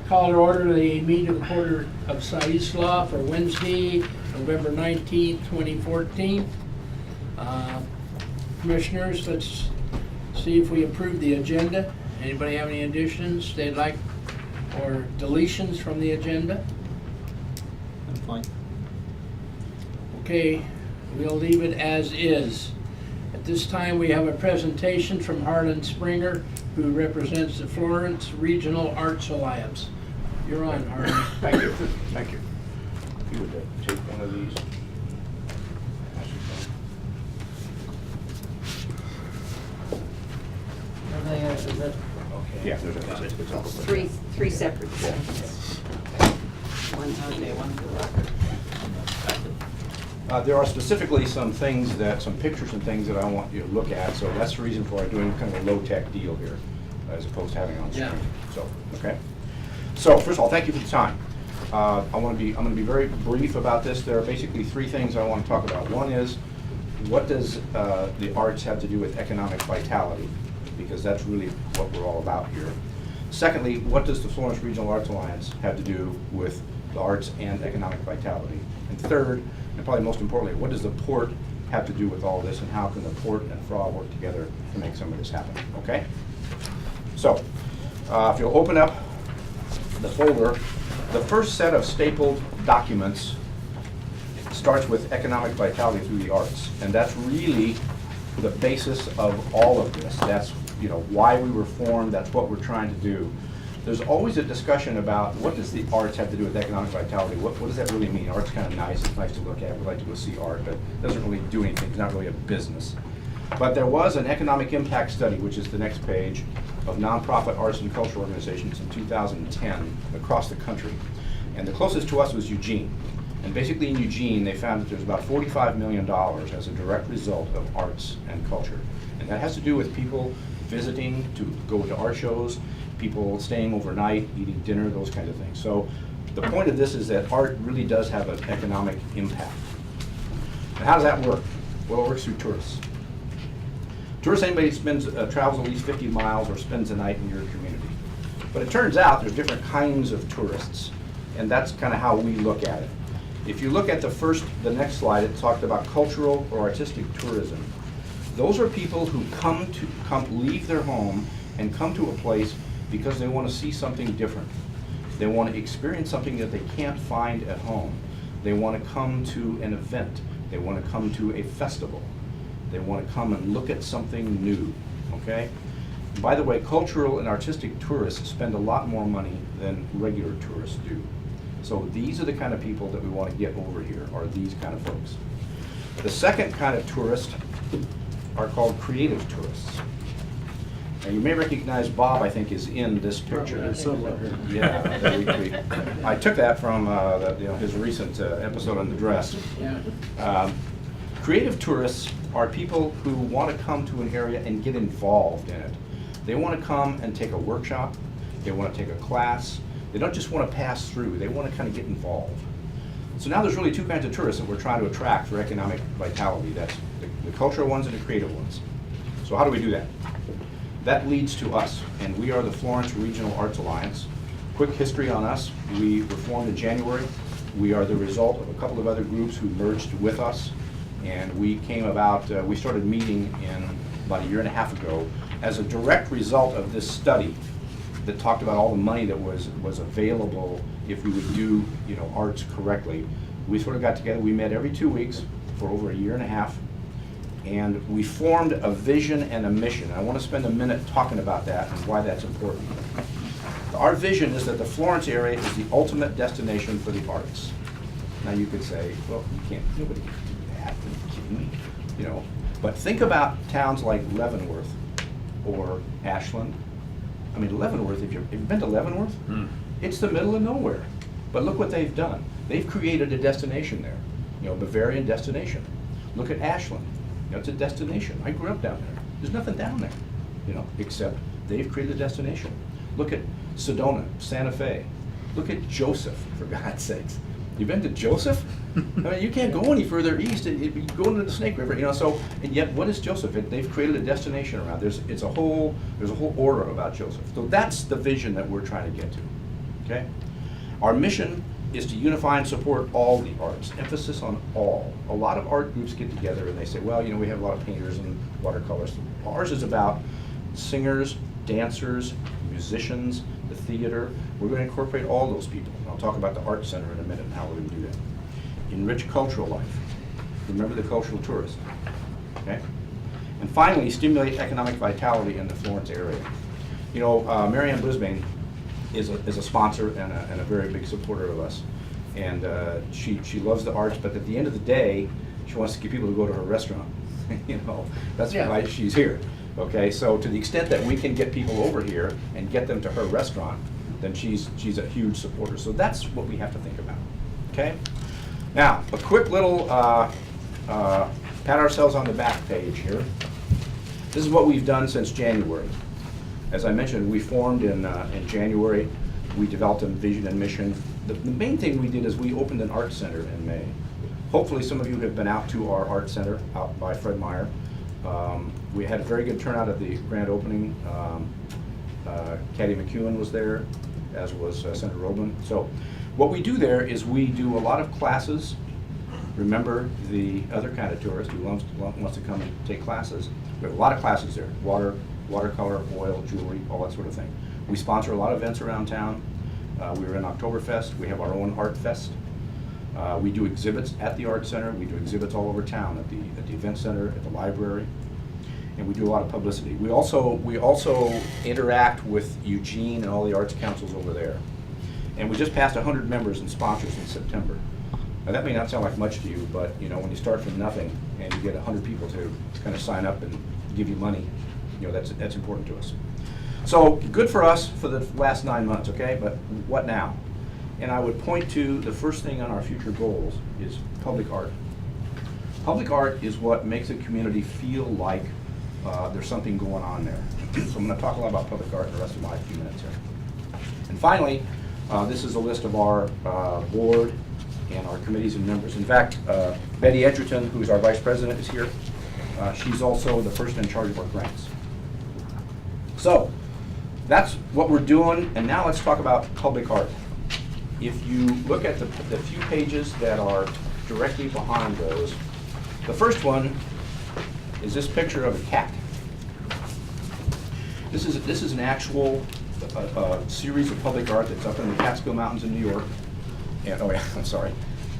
Call to order the meeting of the Port of Siuslaw for Wednesday, November 19th, 2014. Commissioners, let's see if we approve the agenda. Anybody have any additions they'd like or deletions from the agenda? I'm fine. Okay, we'll leave it as is. At this time, we have a presentation from Harlan Springer, who represents the Florence Regional Arts Alliance. You're on, Harlan. Thank you. Thank you. If you would take one of these. Okay. Yeah, there's a Three separate things. One, okay, one for the record. There are specifically some pictures and things that I want you to look at, so that's the reason for doing kind of a low-tech deal here, as opposed to having it on screen. Yeah. So, okay. So, first of all, thank you for the time. I'm going to be very brief about this. There are basically three things I want to talk about. One is, what does the arts have to do with economic vitality? Because that's really what we're all about here. Secondly, what does the Florence Regional Arts Alliance have to do with the arts and economic vitality? And third, and probably most importantly, what does the port have to do with all this, and how can the port and FRA work together to make some of this happen? Okay? So, if you'll open up the folder, the first set of stapled documents starts with economic vitality through the arts, and that's really the basis of all of this. That's why we were formed. That's what we're trying to do. There's always a discussion about what does the arts have to do with economic vitality. What does that really mean? Art's kind of nice. It's nice to look at. We like to go see art, but it doesn't really do anything. It's not really a business. But there was an economic impact study, which is the next page, of nonprofit arts and cultural organizations in 2010 across the country. And the closest to us was Eugene. And basically in Eugene, they found that there's about $45 million as a direct result of arts and culture. And that has to do with people visiting to go to art shows, people staying overnight, eating dinner, those kinds of things. So the point of this is that art really does have an economic impact. And how does that work? Well, it works through tourists. Tourists, anybody who travels at least 50 miles or spends a night in your community. But it turns out there's different kinds of tourists, and that's kind of how we look at it. If you look at the next slide, it talked about cultural or artistic tourism. Those are people who leave their home and come to a place because they want to see something different. They want to experience something that they can't find at home. They want to come to an event. They want to come to a festival. They want to come and look at something new, okay? By the way, cultural and artistic tourists spend a lot more money than regular tourists do. So these are the kind of people that we want to get over here, are these kind of folks. The second kind of tourist are called creative tourists. Now you may recognize Bob, I think, is in this picture. Yeah, I took that from his recent episode on The Dress. Yeah. Creative tourists are people who want to come to an area and get involved in it. They want to come and take a workshop. They want to take a class. They don't just want to pass through. They want to kind of get involved. So now there's really two kinds of tourists that we're trying to attract for economic vitality. That's the cultural ones and the creative ones. So how do we do that? That leads to us, and we are the Florence Regional Arts Alliance. Quick history on us. We were formed in January. We are the result of a couple of other groups who merged with us, and we started meeting about a year and a half ago as a direct result of this study that talked about all the money that was available if we would do arts correctly. We sort of got together. We met every 2 weeks for over a year and a half, and we formed a vision and a mission. I want to spend a minute talking about that and why that's important. Our vision is that the Florence area is the ultimate destination for the arts. Now you could say, well, nobody can do that. Are you kidding me? But think about towns like Leavenworth or Ashland. I mean, Leavenworth, have you been to Leavenworth? It's the middle of nowhere. But look what they've done. They've created a destination there, Bavarian destination. Look at Ashland. It's a destination. I grew up down there. There's nothing down there, except they've created a destination. Look at Sedona, Santa Fe. Look at Joseph, for God's sakes. You've been to Joseph? I mean, you can't go any further east. You go into the Snake River, and yet what is Joseph? They've created a destination around. There's a whole order about Joseph. So that's the vision that we're trying to get to. okay? Our mission is to unify and support all the arts, emphasis on all. A lot of art groups get together and they say, well, you know, we have a lot of painters and watercolors. Ours is about singers, dancers, musicians, the theater. We're going to incorporate all those people. And I'll talk about the Art Center in a minute and how we're going to do that. Enrich cultural life. Remember the cultural tourist, okay? And finally, stimulate economic vitality in the Florence area. You know, Marianne Brisbane is a sponsor and a very big supporter of us. And she loves the arts, but at the end of the day, she wants to get people to go to her restaurant. You know, that's Yeah. why she's here. Okay, so to the extent that we can get people over here and get them to her restaurant, then she's a huge supporter. So that's what we have to think about. Okay? Now, a quick little pat ourselves on the back page here. This is what we've done since January. As I mentioned, we formed in January. We developed a vision and mission. The main thing we did is we opened an art center in May. Hopefully some of you have been out to our art center out by Fred Meyer. We had a very good turnout at the grand opening. Caddy McEwen was there, as was Senator Robin. So what we do there is we do a lot of classes. Remember the other kind of tourist who wants to come and take classes. We have a lot of classes there, watercolor, oil, jewelry, all that sort of thing. We sponsor a lot of events around town. We were in Oktoberfest. We have our own Art Fest. We do exhibits at the Art Center. We do exhibits all over town at the event center, at the library, and we do a lot of publicity. We also interact with Eugene and all the arts councils over there. And we just passed 100 members and sponsors in September. Now that may not sound like much to you, but you know, when you start from nothing and you get 100 people to kind of sign up and give you money, you know, that's important to us. So good for us for the last 9 months, okay? But what now? And I would point to the first thing on our future goals is public art. Public art is what makes a community feel like there's something going on there. So I'm going to talk a lot about public art in the rest of my few minutes here. And finally, this is a list of our board and our committees and members. In fact, Betty Edgerton, who's our vice president, is here. She's also the person in charge of our grants. So that's what we're doing, and now let's talk about public art. If you look at the few pages that are directly behind those, the first one is this picture of a cat. This is an actual series of public art that's up in the Catskill Mountains in New York. And, oh yeah, I'm sorry.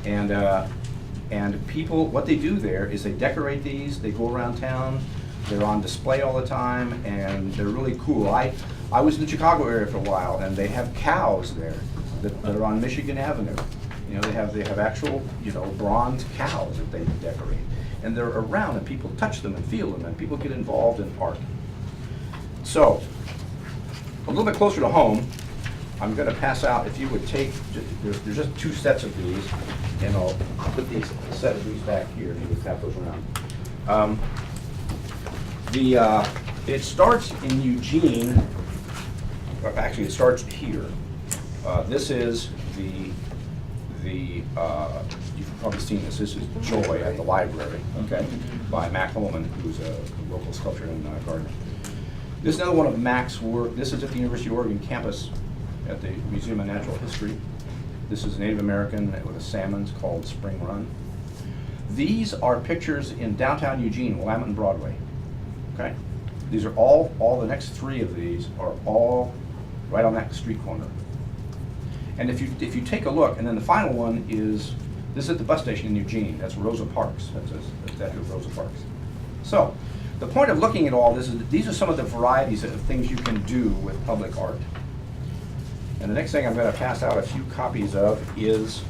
And people, what they do there is they decorate these. They go around town. They're on display all the time, and they're really cool. I was in the Chicago area for a while, and they have cows there that are on Michigan Avenue. You know, they have actual, you know, bronze cows that they decorate. And they're around, and people touch them and feel them, and people get involved in art. So, a little bit closer to home, I'm going to pass out, if you would take, there's just 2 sets of these, and I'll put a set of these back here, if you would tap those around. It starts in Eugene, actually it starts here. This is you've probably seen this. This is Joy at the library, okay, by Mac Holman, who's a local sculptor and gardener. This is another one of Mac's work. This is at the University of Oregon campus at the Museum of Natural History. This is Native American with a salmon called Spring Run. These are pictures in downtown Eugene, Willamette and Broadway, okay? These are all the next 3 of these are all right on that street corner. And if you take a look, and then the final one is, this is at the bus station in Eugene. That's Rosa Parks. That's a statue of Rosa Parks. So, the point of looking at all this is that these are some of the varieties of things you can do with public art. And the next thing I'm going to pass out a few copies of is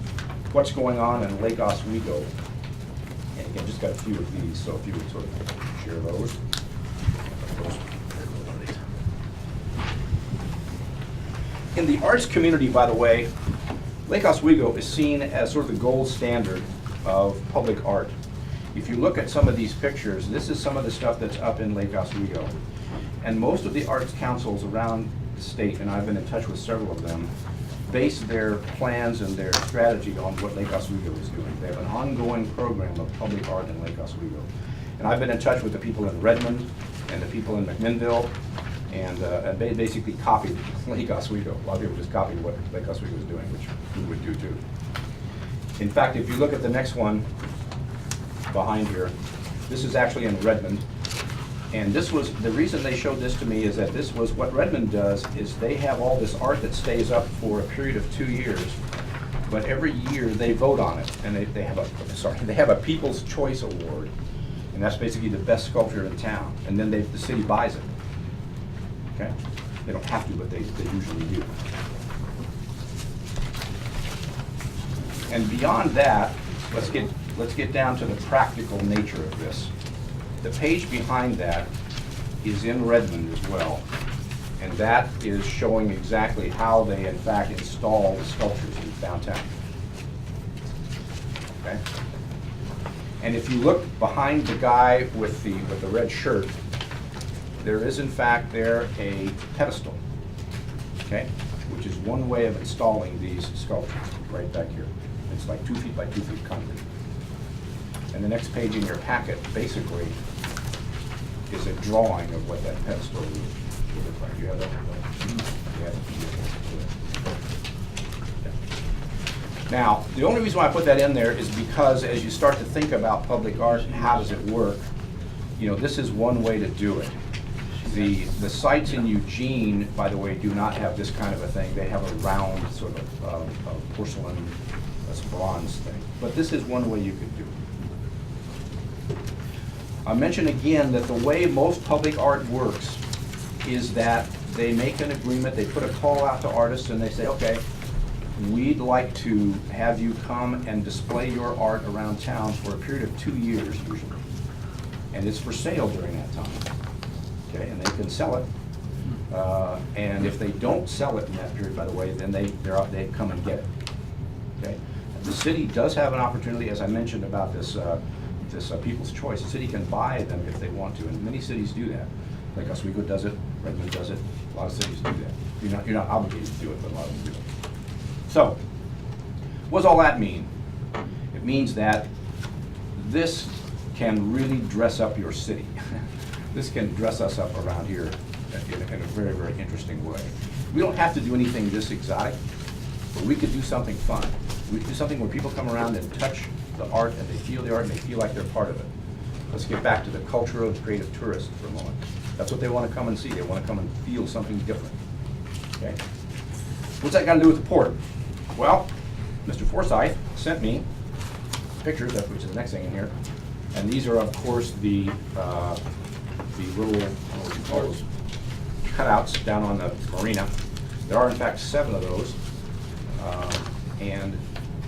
what's going on in Lake Oswego. And again, just got a few of these, so if you would sort of share those. In the arts community, by the way, Lake Oswego is seen as sort of the gold standard of public art. If you look at some of these pictures, this is some of the stuff that's up in Lake Oswego. And most of the arts councils around the state, and I've been in touch with several of them, base their plans and their strategy on what Lake Oswego is doing. They have an ongoing program of public art in Lake Oswego. And I've been in touch with the people in Redmond and the people in McMinnville and they basically copied Lake Oswego. A lot of people just copied what Lake Oswego was doing, which we would do too. In fact, if you look at the next one behind here, this is actually in Redmond. And this was, the reason they showed this to me is that this was, what Redmond does is they have all this art that stays up for a period of 2 years, but every year they vote on it, and they have a People's Choice Award, and that's basically the best sculpture in town, and then the city buys it. Okay? They don't have to, but they usually do. And beyond that, let's get down to the practical nature of this. The page behind that is in Redmond as well, and that is showing exactly how they in fact install the sculptures in downtown. Okay? And if you look behind the guy with the red shirt, there is in fact there a pedestal, okay, which is one way of installing these sculptures right back here. It's like 2 feet by 2 feet concrete. And the next page in your packet basically is a drawing of what that pedestal would look like. You have that? Yeah. Now, the only reason why I put that in there is because as you start to think about public art and how does it work, you know, this is one way to do it. The sites in Eugene, by the way, do not have this kind of a thing. They have a round sort of porcelain, bronze thing. But this is one way you could do it. I mention again that the way most public art works is that they make an agreement, they put a call out to artists, and they say, okay, we'd like to have you come and display your art around town for a period of 2 years usually. And it's for sale during that time. Okay, and they can sell it. And if they don't sell it in that period, by the way, then they come and get it. Okay? The city does have an opportunity, as I mentioned about this People's Choice. The city can buy them if they want to, and many cities do that. Like Oswego does it, Redmond does it, a lot of cities do that. You're not obligated to do it, but a lot of them do it. So, what does all that mean? It means that this can really dress up your city. This can dress us up around here in a very, very interesting way. We don't have to do anything this exotic, but we could do something fun. We could do something where people come around and touch the art, and they feel the art, and they feel like they're part of it. Let's get back to the cultural and creative tourist for a moment. That's what they want to come and see. They want to come and feel something different. Okay? What's that got to do with the port? Well, Mr. Forsyth sent me pictures, which is the next thing in here, and these are, of course, the little, what do you call those, cutouts down on the marina. There are, in fact, 7 of those, and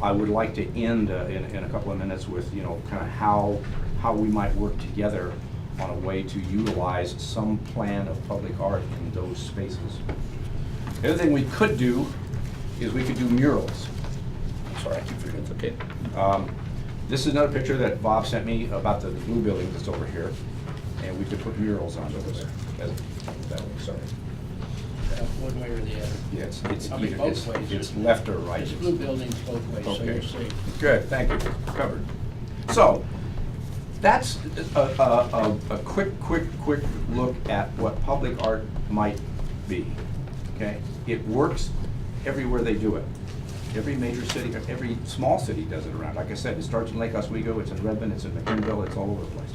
I would like to end in a couple of minutes with, you know, kind of how we might work together on a way to utilize some plan of public art in those spaces. The other thing we could do is we could do murals. I'm sorry, I keep forgetting. It's okay. This is another picture that Bob sent me about the blue building that's over here, and we could put murals on those. That way, sorry. One way or the other. Yeah, it's I mean, either, both ways. it's left or right. There's blue buildings both ways, so Okay. you're safe. Good, thank you, covered. So, that's a quick look at what public art might be, okay? It works everywhere they do it. Every major city, every small city does it around. Like I said, it starts in Lake Oswego, it's in Redmond, it's in McMinnville, it's all over the place.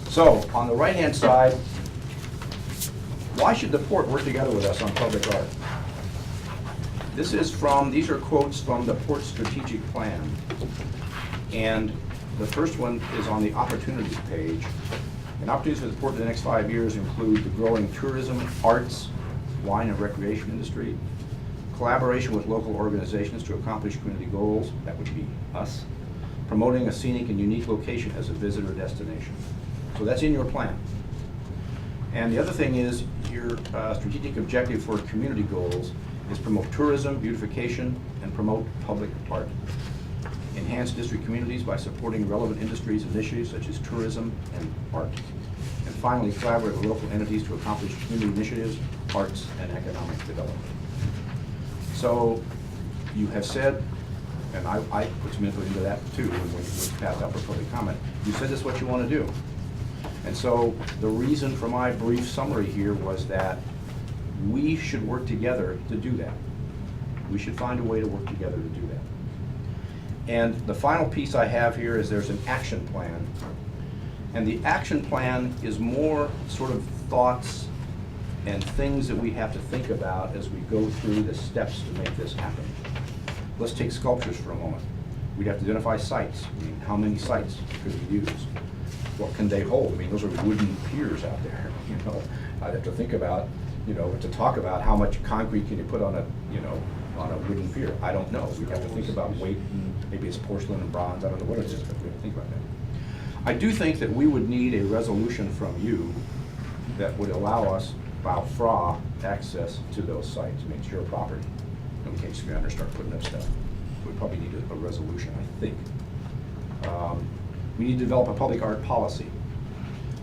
So, on the right-hand side, why should the port work together with us on public art? These are quotes from the Port Strategic Plan. And the first one is on the opportunities page. And opportunities for the port in the next 5 years include the growing tourism, arts, wine and recreation industry, collaboration with local organizations to accomplish community goals, that would be us, promoting a scenic and unique location as a visitor destination. So that's in your plan. And the other thing is, your strategic objective for community goals is promote tourism, beautification, and promote public art. Enhance district communities by supporting relevant industries and initiatives such as tourism and art. And finally, collaborate with local entities to accomplish community initiatives, arts, and economic development. So, you have said, and I put some input into that too when we passed out for public comment, you said this is what you want to do. And so the reason for my brief summary here was that we should work together to do that. We should find a way to work together to do that. And the final piece I have here is there's an action plan. And the action plan is more sort of thoughts and things that we have to think about as we go through the steps to make this happen. Let's take sculptures for a moment. We'd have to identify sites. I mean, how many sites could we use? What can they hold? I mean, those are wooden piers out there, you know. I'd have to think about, you know, to talk about how much concrete can you put on a, you know, on a wooden pier. I don't know. We'd have to think about weight, and maybe it's porcelain and bronze. I don't know what it is, but we have to think about that. I do think that we would need a resolution from you that would allow us, allow FRA access to those sites. I mean, it's your property. And we can't just go down there and start putting up stuff. We probably need a resolution, I think. We need to develop a public art policy,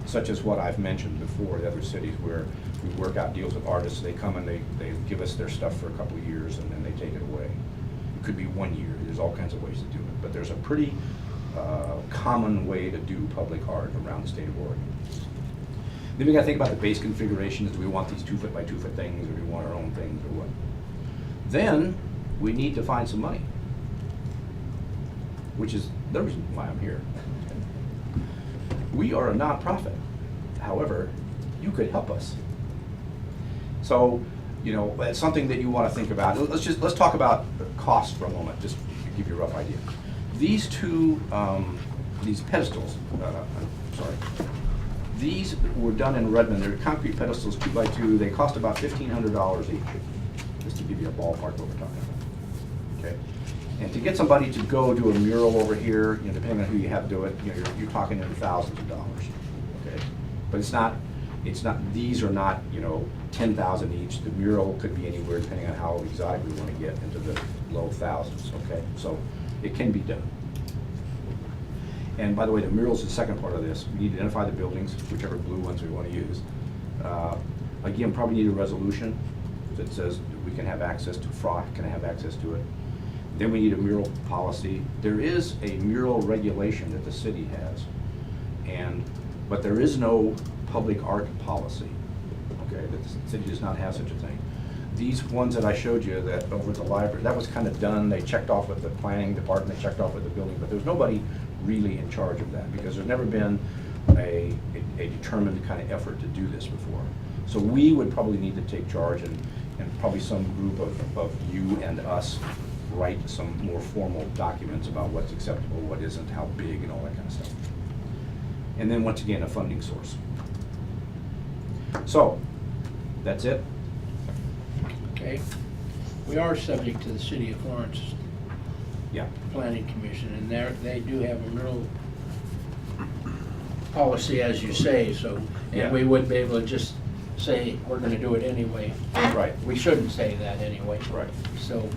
such as what I've mentioned before, the other cities where we work out deals with artists. They come and they give us their stuff for a couple of years and then they take it away. It could be 1 year. There's all kinds of ways to do it. But there's a pretty common way to do public art around the state of Oregon. Then we got to think about the base configurations. Do we want these 2-foot by 2-foot things, or do we want our own things, or what? Then we need to find some money, which is the reason why I'm here. We are a nonprofit. However, you could help us. So, you know, it's something that you want to think about. Let's talk about the cost for a moment, just to give you a rough idea. These two, these pedestals, these were done in Redmond. They're concrete pedestals, 2x2. They cost about $1,500 each, just to give you a ballpark what we're talking about. Okay, and to get somebody to go do a mural over here, you know, depending on who you have do it, you know, you're talking in thousands of dollars. Okay, but it's not. These are not, you know, 10,000 each. The mural could be anywhere depending on how exotic we want to get into the low thousands. Okay, so it can be done. And by the way, the mural is the second part of this. We need to identify the buildings, whichever blue ones we want to use. Again, probably need a resolution that says we can have access to FRA, can have access to it. Then we need a mural policy. There is a mural regulation that the city has, but there is no public art policy. Okay, the city does not have such a thing. These ones that I showed you that over at the library, that was kind of done. They checked off with the planning department, they checked off with the building, but there's nobody really in charge of that because there's never been a determined kind of effort to do this before. So we would probably need to take charge and probably some group of you and us write some more formal documents about what's acceptable, what isn't, how big, and all that kind of stuff. And then once again, a funding source. So, that's it. Okay. We are subject to the City of Florence Yeah. Planning Commission, and they do have a mural policy, as you say, so, Yeah. and we wouldn't be able to just say, we're gonna do it anyway. Right. We shouldn't say that anyway. Right. So,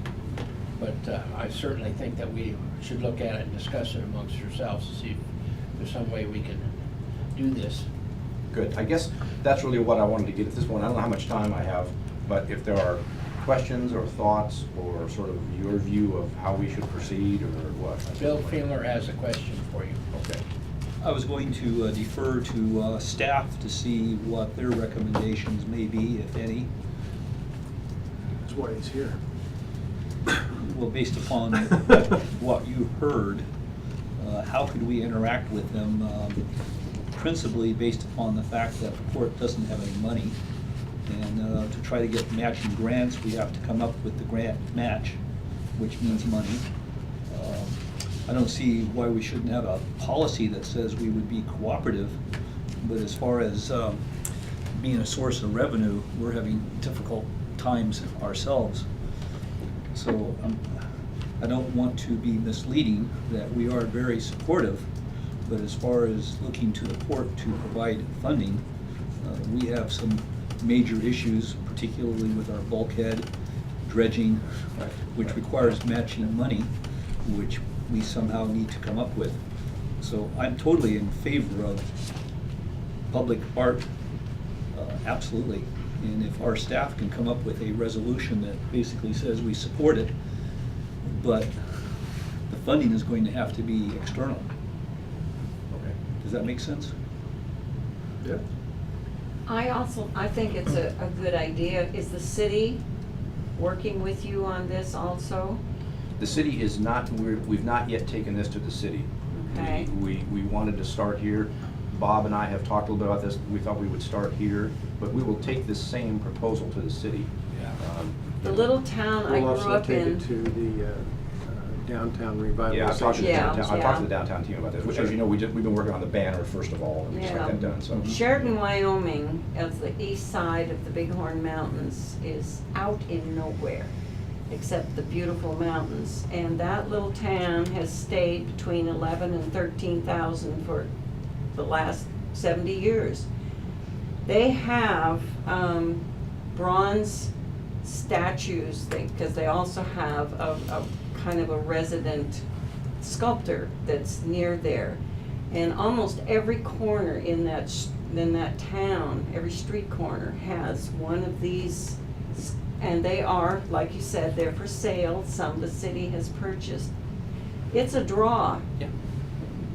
but I certainly think that we should look at it and discuss it amongst ourselves to see if there's some way we can do this. Good. I guess that's really what I wanted to get at this point. I don't know how much time I have, but if there are questions or thoughts or sort of your view of how we should proceed or what. Bill Fielner has a question for you. Okay. I was going to defer to staff to see what their recommendations may be, if any. That's why he's here. Well, based upon what you heard, how could we interact with them? Principally based upon the fact that the port doesn't have any money. And to try to get matching grants, we have to come up with the grant match, which means money. I don't see why we shouldn't have a policy that says we would be cooperative, but as far as being a source of revenue, we're having difficult times ourselves. So I don't want to be misleading that we are very supportive, but as far as looking to the port to provide funding, we have some major issues, particularly with our bulkhead dredging, which requires matching money, which we somehow need to come up with. So I'm totally in favor of public art, absolutely. And if our staff can come up with a resolution that basically says we support it, but the funding is going to have to be external. Okay. Does that make sense? Yeah. I think it's a good idea. Is the city working with you on this also? The city is not, we've not yet taken this to the city. Okay. We wanted to start here. Bob and I have talked a little bit about this. We thought we would start here, but we will take this same proposal to the city. Yeah. The little town I We'll grew also up take it in, to the downtown Yeah, I've talked to the revitalization. Yeah, downtown, I've talked to the yeah. downtown team about this, which, as you know, we've been working on the banner first of all, and we just got Yeah. that done, so. Sheridan, Wyoming, as the east side of the Bighorn Mountains, is out in nowhere, except the beautiful mountains. And that little town has stayed between 11 and 13,000 for the last 70 years. They have bronze statues, because they also have a kind of a resident sculptor that's near there. And almost every corner in that town, every street corner has one of these, and they are, like you said, they're for sale. Some the city has purchased. It's a draw. Yeah.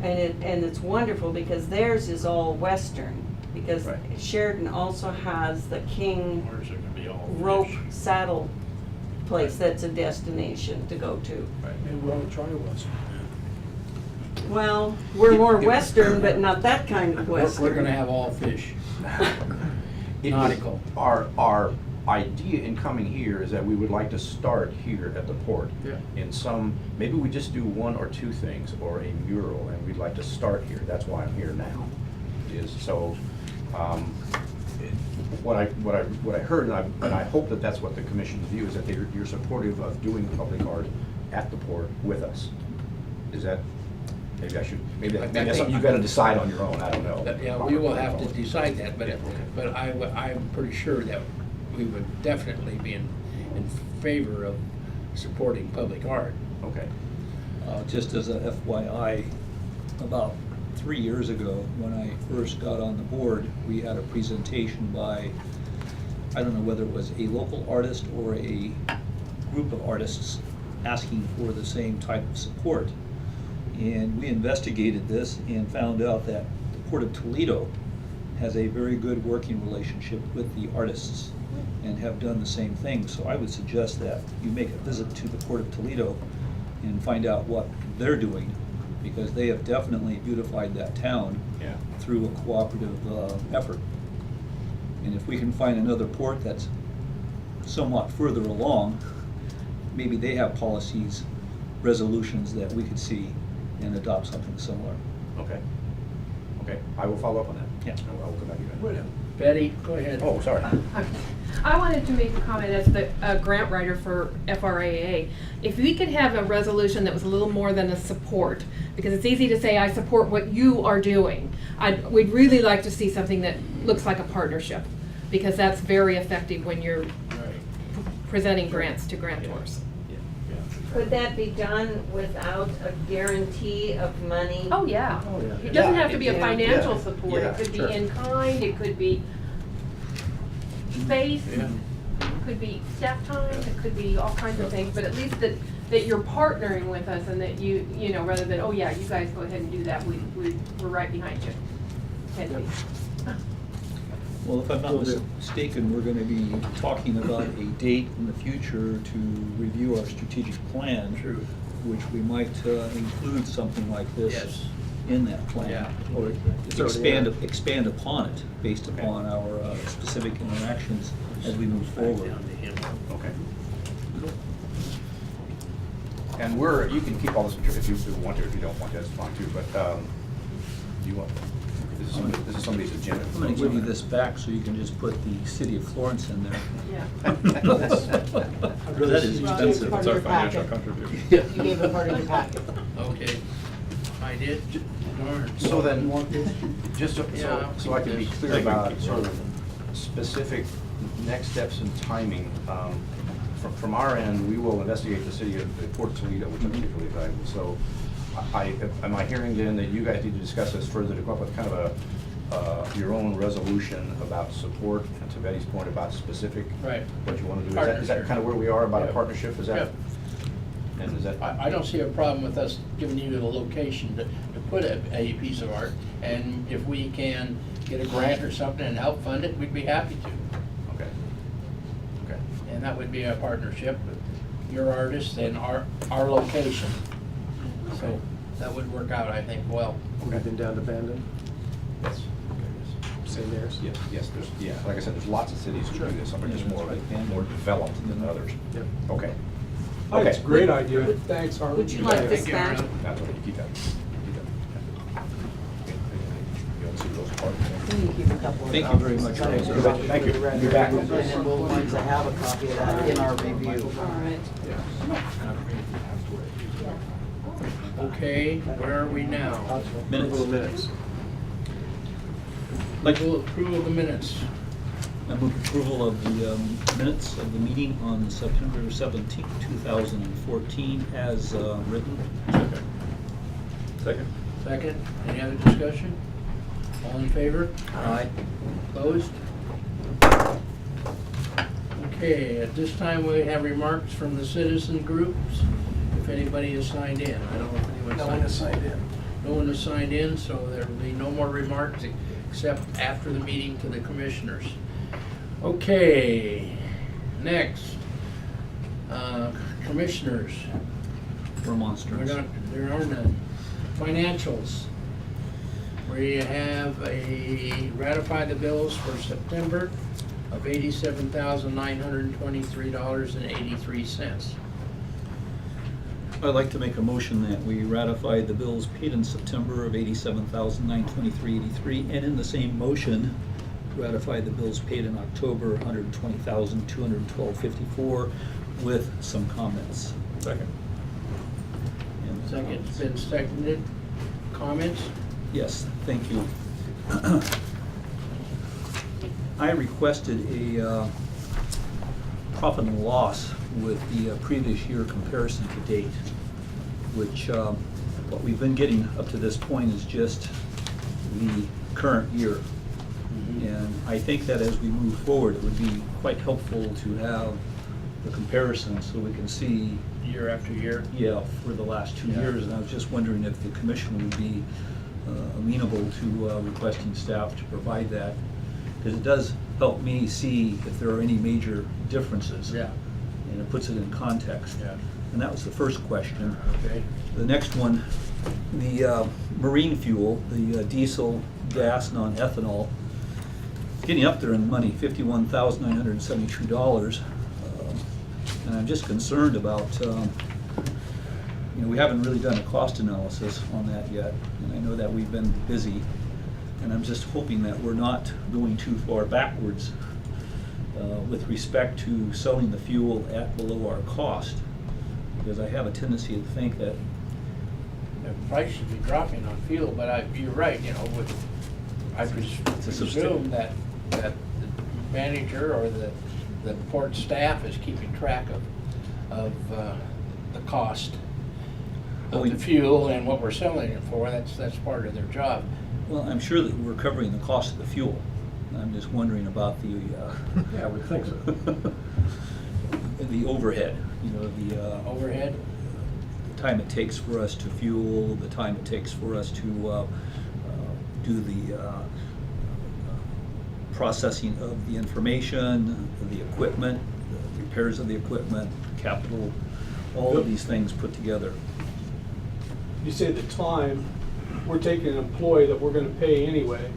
And it's wonderful because theirs is all Western, because Right. Sheridan also has the King Ours are gonna be all rope fish. saddle place that's a destination to go to. Maybe we'll try Western. Well, we're more Western, but not that kind of Western. We're gonna have all fish. It was- Nautical. Our idea in coming here is that we would like to start here at the port. Yeah. In some, maybe we just do one or two things, or a mural, and we'd like to start here. That's why I'm here now. Is so, what I heard, and I hope that that's what the commission's view is, that you're supportive of doing public art at the port with us. Is that, maybe that's something you've got to decide on your own, I don't know. Yeah, we will have to decide that, but I'm pretty sure that we would definitely be in favor of supporting public art. Okay. Just as a FYI, about 3 years ago, when I first got on the board, we had a presentation by, I don't know whether it was a local artist or a group of artists asking for the same type of support. And we investigated this and found out that the Port of Toledo has a very good working relationship with the artists and have done the same thing. So I would suggest that you make a visit to the Port of Toledo and find out what they're doing, because they have definitely beautified that town Yeah. through a cooperative effort. And if we can find another port that's somewhat further along, maybe they have policies, resolutions that we could see and adopt something similar. Okay. Okay, I will follow up on that. Yeah. I will come back to you. Betty, go ahead. Oh, sorry. I wanted to make a comment as the grant writer for FRAA. If we could have a resolution that was a little more than a support, because it's easy to say, I support what you are doing. We'd really like to see something that looks like a partnership, because that's very effective when you're Right. presenting grants to grantors. Could that be done without a guarantee of money? Oh, yeah. Oh, yeah. It doesn't Yeah, have to be a yeah. financial Yeah. support. Yeah, It could be sure. in kind, it could be space, Yeah. it could be staff time, it could be all kinds of things, but at least that you're partnering with us and that you know, rather than, oh yeah, you guys go ahead and do that, we're right behind you. Can be. Well, if I'm not Will do. mistaken, we're gonna be talking about a date in the future to review our strategic plan. True. Which we might include something like this Yes. in that plan. Yeah. Or It's already expand upon it based Okay. upon our specific interactions as we move forward. Okay. And you can keep all this if you want to, if you don't want to, that's fine too, but, do you want, this is somebody's agenda. I'm gonna give you this back so you can just put the city of Florence in there. Yeah. That is expensive. It's our financial contribution. You gave it part of your packet. Okay. I did? Darn. So then, You want this? just Yeah. so I can be clear Thank you. about sort of specific next steps and timing, from our end, we will investigate the city of the Port of Toledo, which is particularly valuable. So am I hearing then that you guys need to discuss this further to come up with kind of your own resolution about support, and to Betty's point about specific, Right. what you want to do? Is that Partnership. kind of where we are about a Yeah. partnership? Is that? And is that? I don't see a problem with us giving you the location to put a piece of art, and if we can get a grant or something and help fund it, we'd be happy to. Okay. Okay. And that would be a partnership with your artists and our location. So that would work out, I think, well. Have you been down to Bandon? Yes. St. Mary's? Yes, yes, like I said, there's lots of cities who do this, some are just more developed than others. Yep. Okay. I think it's a Okay. great idea. Thanks, Harlan. Would you like this Thank you, back? Ron. That's what you keep that. Keep that. You want to see those parts? Can you keep a couple of Thank you copies? very much. Thank You bet. Thank you. You're back. And then we'll want to have a copy of that in our review. All right. Okay, where are we now? Approval of minutes. Approval of the minutes. I move approval of the minutes of the meeting on September 17th, 2014 as written. Second. Second, any other discussion? All in favor? Aye. Opposed? Okay, at this time we have remarks from the citizen groups, if anybody is signed in. I don't know if anyone No one has signed in. No one has signed in, so there will be no more remarks except after the meeting to the commissioners. Okay, next, commissioners. Remonstrance. There are none. Financials. We have ratify the bills for September of $87,923.83. I'd like to make a motion that we ratify the bills paid in September of $87,923.83, and in the same motion, ratify the bills paid in October, $120,212.54, with some comments. Second. And- Second, it's been seconded. Comments? Yes, thank you. I requested a profit and loss with the previous year comparison to date, which what we've been getting up to this point is just the current year. And I think that as we move forward, it would be quite helpful to have the comparison so we can see, Year after year? yeah, for the last 2 Yeah. years. And I was just wondering if the commission would be amenable to requesting staff to provide that, because it does help me see if there are any major differences. Yeah. And it puts it in context. Yeah. And that was the first question. Okay. The next one, the marine fuel, the diesel, gas, non-ethanol, getting up there in money, $51,972. And I'm just concerned about, we haven't really done a cost analysis on that yet. And I know that we've been busy. And I'm just hoping that we're not going too far backwards with respect to selling the fuel at below our cost. Because I have a tendency to think that The price should be dropping on fuel, but you're right, I presume that the manager or the port staff is keeping track of the cost of the fuel and what we're selling it for. That's part of their job. well, I'm sure that we're covering the cost of the fuel. I'm just wondering about the Yeah, I would think so. the overhead, the Overhead? time it takes for us to fuel, the time it takes for us to do the processing of the information, the equipment, the repairs of the equipment, capital, all of these things put together. You say the time, we're taking an employee that we're gonna pay anyway,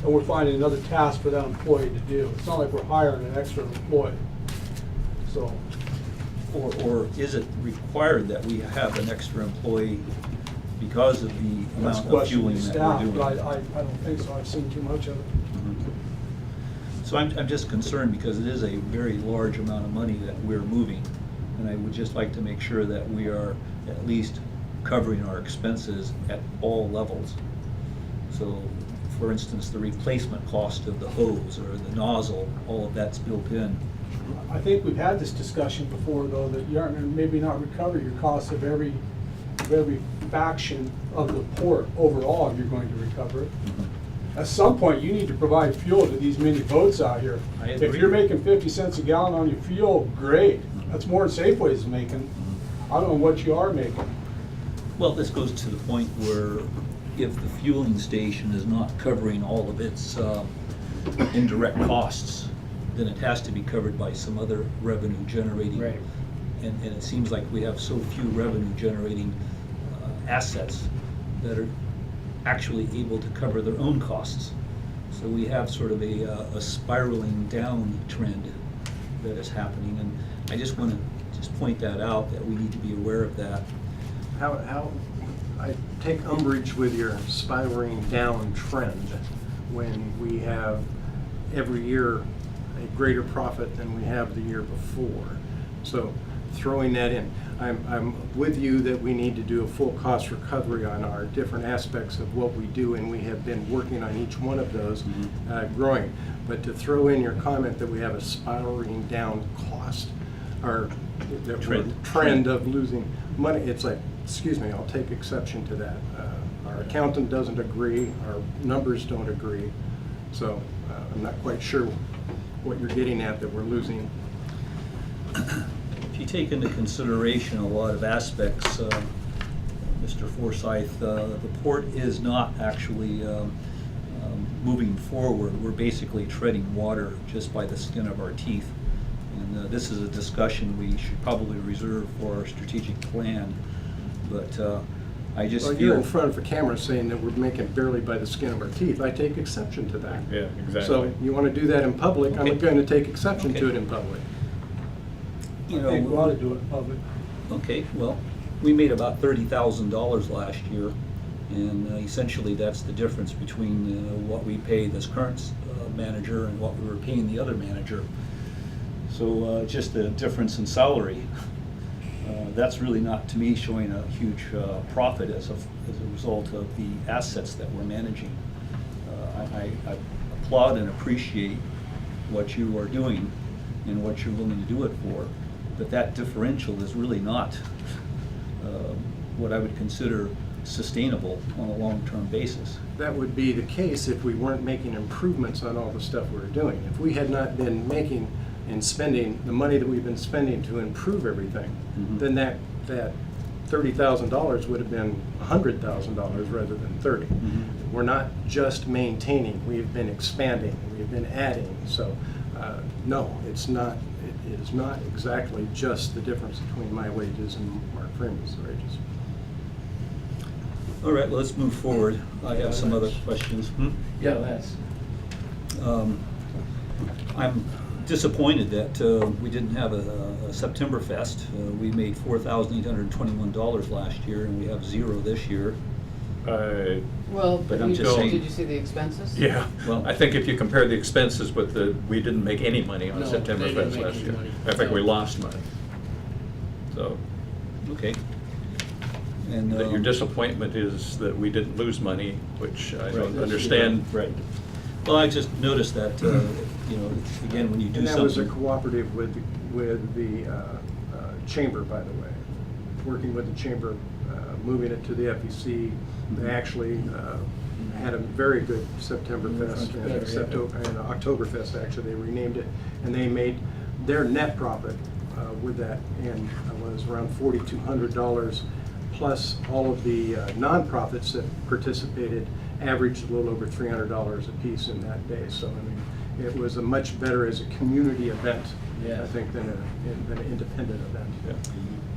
and we're finding another task for that employee to do. It's not like we're hiring an extra employee. So, Or is it required that we have an extra employee because of the that's a amount of question fueling to that staff, we're doing? but I don't think so. I've seen too much of it. So I'm just concerned because it is a very large amount of money that we're moving. And I would just like to make sure that we are at least covering our expenses at all levels. So, for instance, the replacement cost of the hose or the nozzle, all of that's built in. I think we've had this discussion before, though, that you aren't, maybe not recover your costs of every faction of the port overall if you're going to recover it. At some point, you need to provide fuel to these mini boats out here. I If agree. you're making 50 cents a gallon on your fuel, great. That's more than Safeway is making. I don't know what you are making. Well, this goes to the point where if the fueling station is not covering all of its indirect costs, then it has to be covered by some other revenue generating. Right. And it seems like we have so few revenue generating assets that are actually able to cover their own costs. So we have sort of a spiraling down trend that is happening, and I just want to just point that out, that we need to be aware of that. How, I take umbrage with your spiraling down trend when we have every year a greater profit than we have the year before. So throwing that in, I'm with you that we need to do a full cost recovery on our different aspects of what we do, and we have been working on each one of those, growing. But to throw in your comment that we have a spiraling down cost, or that trend of losing money, it's like, excuse me, I'll take exception to that. Our accountant doesn't agree, our numbers don't agree, so I'm not quite sure what you're getting at, that we're losing. If you take into consideration a lot of aspects, Mr. Forsyth, the port is not actually moving forward. We're basically treading water just by the skin of our teeth. And this is a discussion we should probably reserve for our strategic plan. But I just Well, feel... you're in front of a camera saying that we're making barely by the skin of our teeth. I take exception to that. Yeah, exactly. So you want to do that in public, Okay. I'm going to take exception to Okay. it in public. You I think we know, ought to do it in public. okay, well, we made about $30,000 last year, and essentially that's the difference between what we pay this current manager and what we were paying the other manager. So just the difference in salary, that's really not, to me, showing a huge profit as a result of the assets that we're managing. I applaud and appreciate what you are doing and what you're willing to do it for, but that differential is really not what I would consider sustainable on a long-term basis. That would be the case if we weren't making improvements on all the stuff we were doing. If we had not been making and spending the money that we've been spending to improve everything, Mhm. then that $30,000 would have been $100,000 rather than 30. Mhm. We're not just maintaining, we've been expanding, we've been adding. So no, it's not. It is not exactly just the difference between my wages and Mark Freeman's wages. All right, well, let's move forward. I have some other questions. Yeah, that's, I'm disappointed that we didn't have a September Fest. We made $4,821 last year, and we have zero this year. Well, But I'm just saying- did you see the expenses? Yeah, Well- I think if you compare the expenses with we didn't make any money on No, September they didn't Fest make last any year. money. I think we No. lost money. So, Okay. And that your disappointment is that we didn't lose money, which I don't Right. understand. Right. Well, I just noticed that, you know, again, when you do And that was a something. cooperative with the chamber, by the way. Working with the chamber, moving it to the FEC. They actually had a very good September Fest and Oktoberfest, actually, they renamed it. And they made their net profit with that, and was around $4,200, plus all of the nonprofits that participated averaged a little over $300 a piece in that day. So, I mean, it was a much better as a community event, Yeah. I think, than an independent event. Yeah.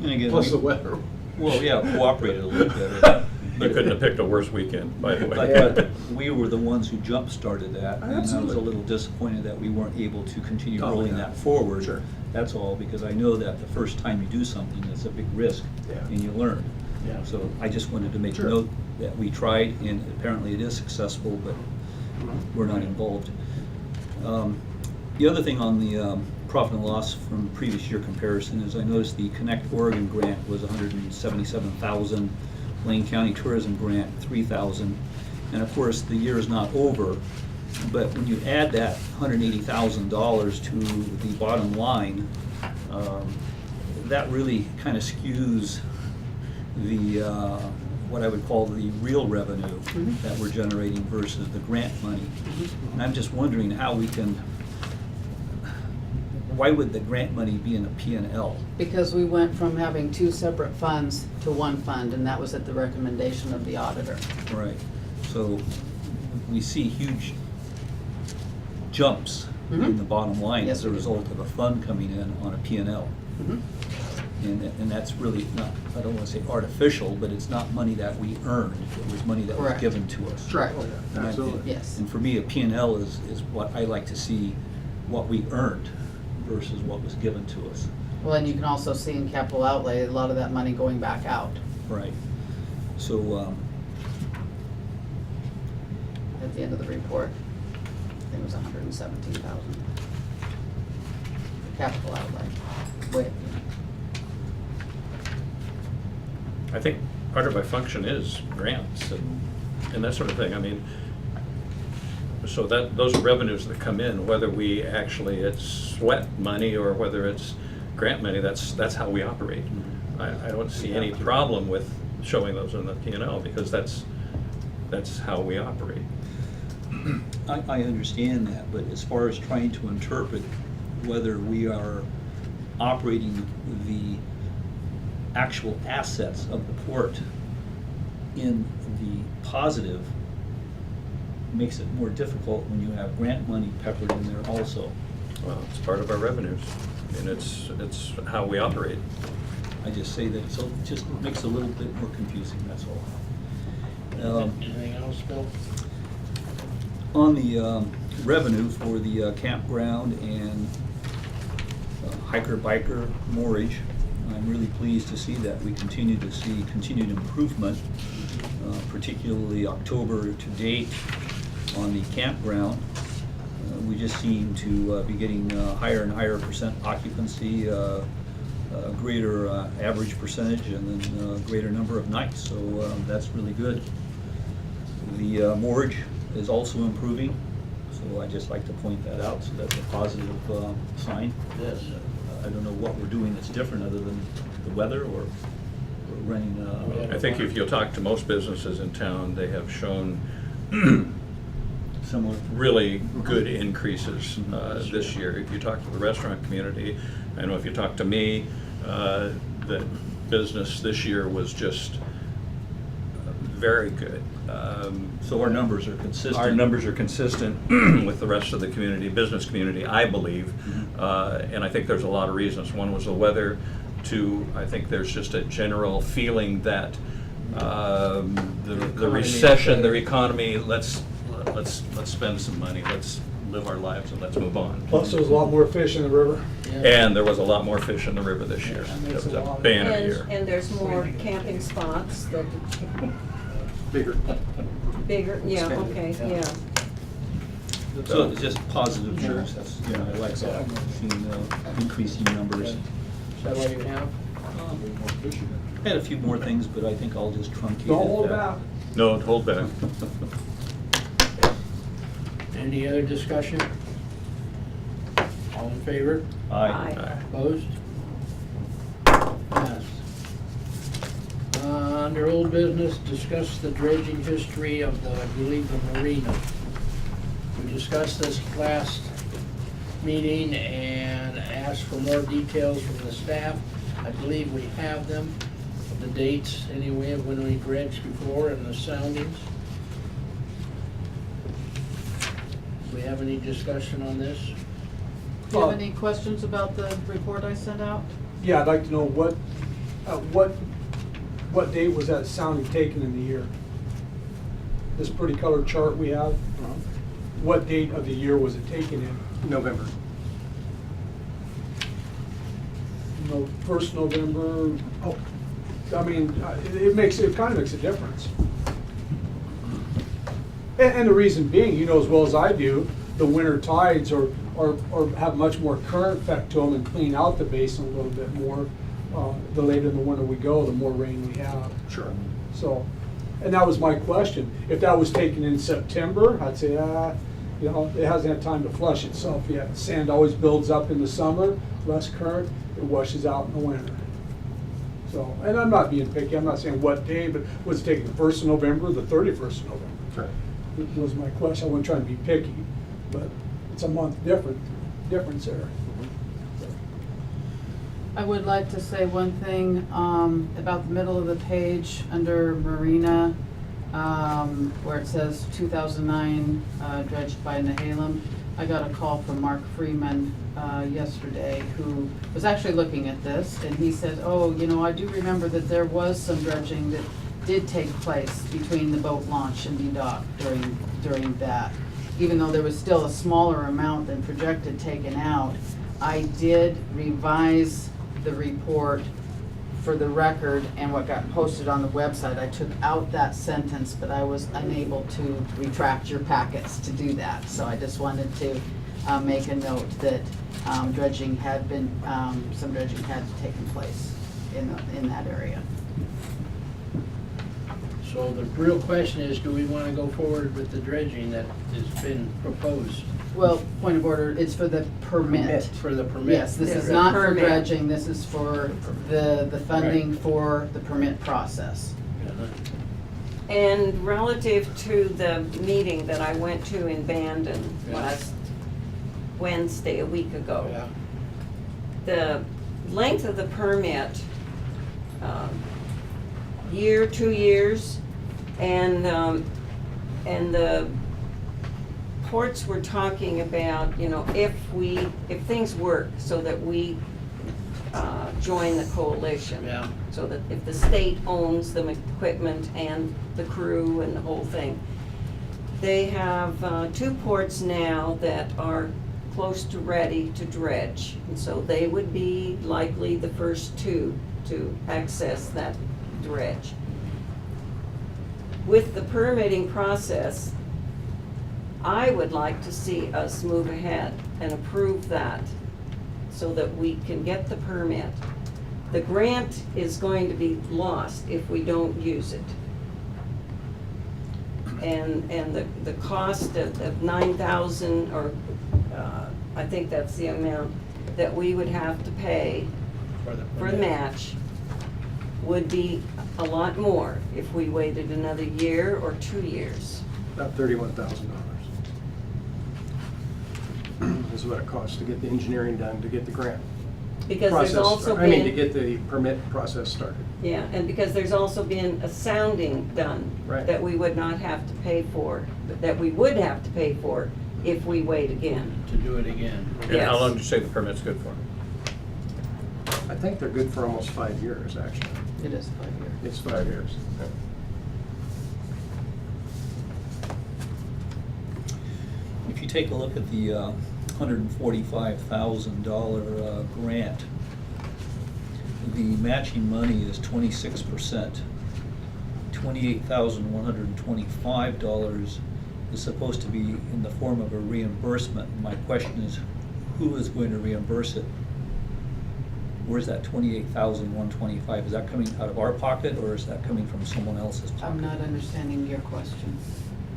And again, Plus we- the weather. Well, yeah, cooperated a little better. You couldn't have picked a worse weekend, by the way. But we were the ones who jump-started that, and I was a Absolutely. little disappointed that we weren't able to continue Oh, rolling yeah. that forward. Sure. That's all, because I know that the first time you do something, it's a big risk, Yeah. and you learn. Yeah. So I just wanted to make Sure. note that we tried, and apparently it is successful, but we're not involved. The other thing on the profit and loss from previous year comparison is I noticed the Connect Oregon grant was $177,000, Lane County Tourism Grant $3,000, and of course, the year is not over, but when you add that $180,000 to the bottom line, that really kind of skews the, what I would call the real revenue that we're generating versus the grant money. And I'm just wondering how we can, why would the grant money be in a P&L? Because we went from having two separate funds to one fund, and that was at the recommendation of the auditor. Right. So we see huge jumps in Mhm. the bottom line Yes, as a we do. result of a fund coming in on a P&L. Mhm. And that's really not, I don't want to say artificial, but it's not money that we earned. It was money that was Correct. given to us. Correct. Oh, yeah, absolutely. Yes. And for me, a P&L is what I like to see, what we earned versus what was given to us. Well, and you can also see in capital outlay, a lot of that money going back out Right. So, at the end of the report. I think it was 117,000. Capital outlay. Wait, I think part of my function is grants and that sort of thing. I mean, so that, those are revenues that come in, whether we actually, it's sweat money or whether it's grant money, that's how we operate. I don't see any problem with showing those in the P&L because that's how we operate. I understand that, but as far as trying to interpret whether we are operating the actual assets of the port in the positive makes it more difficult when you have grant money peppered in there also. Well, it's part of our revenues and it's how we operate. I just say that it just makes it a little bit more confusing, that's all. Anything else, Bill? On the revenue for the campground and hiker-biker moorage, I'm really pleased to see that we continue to see continued improvement, particularly October to date on the campground. We just seem to be getting higher and higher percent occupancy, greater average percentage, and then greater number of nights, so that's really good. The moorage is also improving, so I just like to point that out, so that's a positive sign. Yes. I don't know what we're doing that's different other than the weather or running. I think if you'll talk to most businesses in town, they have shown Similar. really good increases this year. If you talk to the restaurant community, I know if you talk to me, the business this year was just very good. So our numbers are consistent. Our numbers are consistent with the rest of the community, business community, I believe. And I think there's a lot of reasons. One was the weather. Two, I think there's just a general feeling that the recession, the economy, let's spend some money, let's live our lives and let's move on. Plus, there's a lot more fish in the river. And there was a lot more fish in the river this year. That It makes was a a lot of- banner year. And there's more camping spots that, Bigger. bigger, yeah, okay, yeah. So it's just positive news, that's, you know, I like that, seeing increasing numbers. Is that all you have? I had a few more things, but I think I'll just truncate it. Don't hold back. No, hold back. Any other discussion? All in favor? Aye. Opposed? Passed. Under old business, discuss the dredging history of the, I believe, the marina. We discussed this last meeting and asked for more details from the staff. I believe we have them, the dates anyway of when we dredged before and the soundings. Do we have any discussion on this? Do you have any questions about the report I sent out? Yeah, I'd like to know what date was that sounding taken in the year? This pretty colored chart we have, what date of the year was it taken in? November. No, 1st November, oh, I mean, it kind of makes a difference. And the reason being, you know as well as I do, the winter tides or have much more current effect to them and clean out the basin a little bit more. The later in the winter we go, the more rain we have. Sure. So, and that was my question. If that was taken in September, I'd say, you know, it hasn't had time to flush itself yet. Sand always builds up in the summer, less current, it washes out in the winter. So, and I'm not being picky, I'm not saying what day, but was it taken the 1st of November, the 31st of November? Correct. That was my question. I wasn't trying to be picky, but it's a month difference there. I would like to say one thing about the middle of the page under Marina. where it says 2009 dredged by Nehalem. I got a call from Mark Freeman yesterday, who was actually looking at this, and he said, oh, you know, I do remember that there was some dredging that did take place between the boat launch and de-dock during that. Even though there was still a smaller amount than projected taken out, I did revise the report for the record and what got posted on the website. I took out that sentence, but I was unable to retract your packets to do that. So I just wanted to make a note that dredging had been, some dredging had taken place in that area. So the real question is, do we want to go forward with the dredging that has been proposed Well, point of order, it's for the permit. for the permit? Yes, this is The not for permit. dredging, this is for the funding for the permit process. And relative to the meeting that I went to in Bandon Yeah. last Wednesday, a week ago, Yeah, the length of the permit, year, 2 years, and the ports were talking about, you know, if things work so that we join the coalition. yeah. So that if the state owns the equipment and the crew and the whole thing. They have 2 ports now that are close to ready to dredge. And so they would be likely the first 2 to access that dredge. With the permitting process, I would like to see us move ahead and approve that so that we can get the permit. The grant is going to be lost if we don't use it. And the cost of 9,000, or I think that's the amount that we would have to pay for the permit. match, would be a lot more if we waited another year or 2 years. About $31,000 is what it costs to get the engineering done, to get the grant Because process. there's also I mean, to been, get the permit process started. yeah, and because there's also been a sounding done Right. that we would not have to pay for, that we would have to pay for if we wait again. To do it again. And Yes. how long do you say the permit's good for? I think they're good for almost 5 years, actually. It is 5 years. It's 5 years. If you take a look at the $145,000 grant, the matching money is 26%. $28,125 is supposed to be in the form of a reimbursement. My question is, who is going to reimburse it? Where's that $28,125? Is that coming out of our pocket, or is that coming from someone else's pocket? I'm not understanding your question.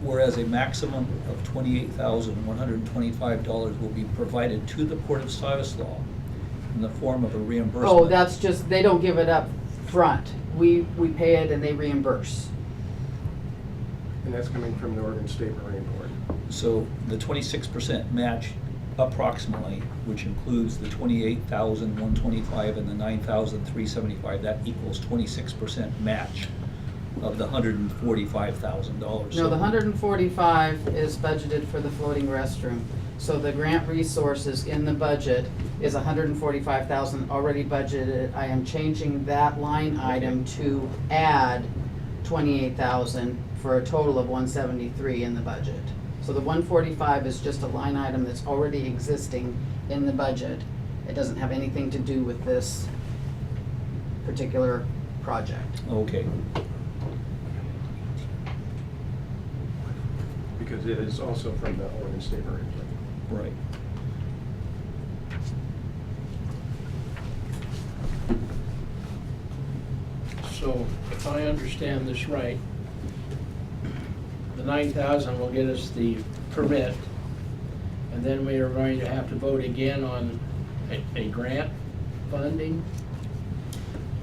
Whereas a maximum of $28,125 will be provided to the Port of Siwaslaw in the form of a reimbursement. Oh, that's just, they don't give it up front. We pay it and they reimburse. And that's coming from the Oregon State Marine Board. So the 26% match approximately, which includes the $28,125 and the $9,375, that equals 26% match of the $145,000. No, the 145 is budgeted for the floating restroom. So the grant resources in the budget is 145,000 already budgeted. I am changing that line item to add 28,000 for a total of 173 in the budget. So the 145 is just a line item that's already existing in the budget. It doesn't have anything to do with this particular project. Okay. Because it is also from the Oregon State Marine Board. Right. So if I understand this right, the 9,000 will get us the permit, and then we are going to have to vote again on a grant funding?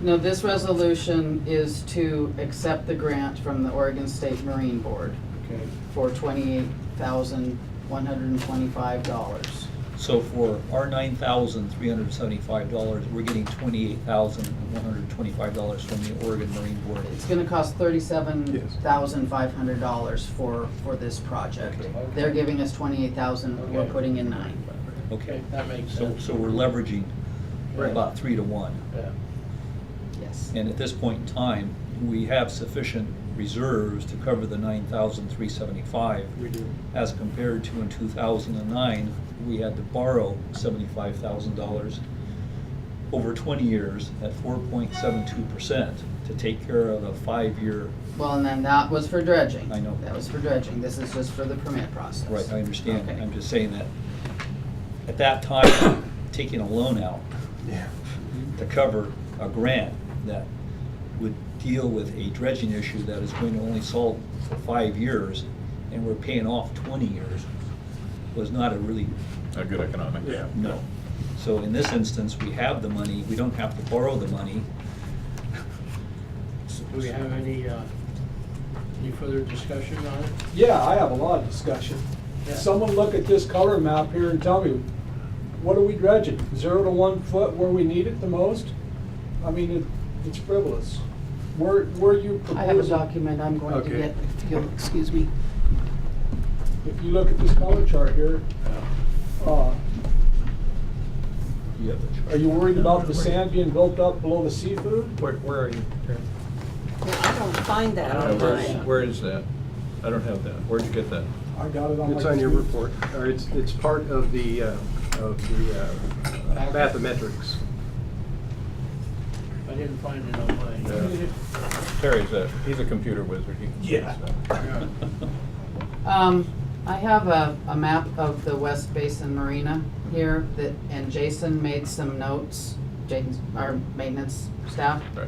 No, this resolution is to accept the grant from the Oregon State Marine Board Okay. for $28,125. So for our $9,375, we're getting $28,125 from the Oregon Marine Board. It's gonna cost $37,500 for this project. Okay. They're giving us 28,000, we're Okay. putting in 9. Okay, That makes so, sense. so we're leveraging Right. about 3 to 1. Yeah. Yes. And at this point in time, we have sufficient reserves to cover the $9,375. We do. As compared to in 2009, we had to borrow $75,000 over 20 years at 4.72% to take care of a 5-year. Well, and then that was for dredging. I know. That was for dredging. This is just for the permit process. Right, I understand. Okay. I'm just saying that at that time, taking a loan out Yeah. to cover a grant that would deal with a dredging issue that is going to only solve for 5 years, and we're paying off 20 years, was not a really, A good economic. Yeah. no. So in this instance, we have the money, we don't have to borrow the money. Do we have any further discussion on it? Yeah, I have a lot of discussion. Yeah. Someone look at this color map here and tell me, what are we dredging? 0 to 1 foot where we need it the most? I mean, it's frivolous. Where you proposing? I have a document I'm going to Okay. get, if you'll excuse me. If you look at this color chart here, You have the chart. are you worried about the sand being built up below the seafood? Where are you? Yeah, I don't find that online. Where is that? I don't have that. Where'd you get that? I got it on my. It's on your computer. report, or it's part of the bathymetrics. I didn't find it on mine. Terry's he's a computer wizard. He can see Yeah. stuff. I have a map of the West Basin Marina here that, and Jason made some notes, Jason's, our maintenance staff. Right.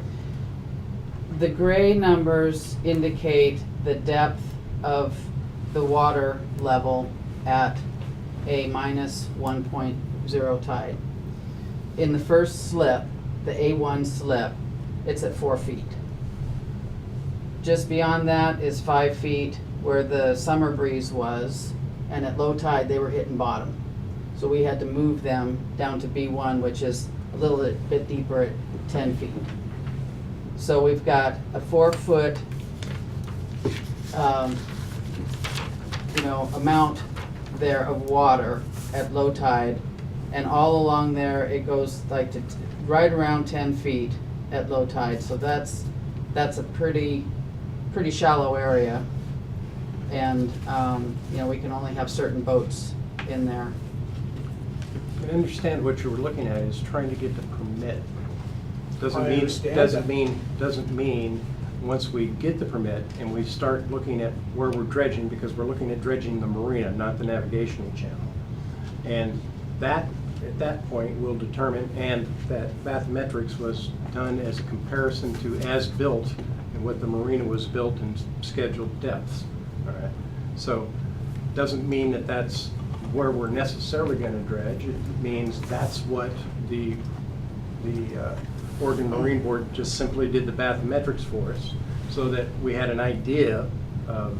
The gray numbers indicate the depth of the water level at a minus 1.0 tide. In the first slip, the A1 slip, it's at 4 feet. Just beyond that is 5 feet where the summer breeze was, and at low tide, they were hitting bottom. So we had to move them down to B1, which is a little bit deeper at 10 feet. So we've got a 4-foot, amount there of water at low tide, and all along there, it goes like to right around 10 feet at low tide. So that's a pretty shallow area, and we can only have certain boats in there. I understand what you were looking at is trying to get the permit. Doesn't I mean, understand doesn't mean, once we get the permit and we start looking at where we're dredging, because we're looking at dredging the marina, not the navigational channel. And that, at that point, we'll determine, and that bathymetrics was done as a comparison to as-built and what the marina was built in scheduled depths. All right. So, doesn't mean that that's where we're necessarily going to dredge. It means that's what the Oregon Marine Board just simply did the bathymetrics for us, so that we had an idea of,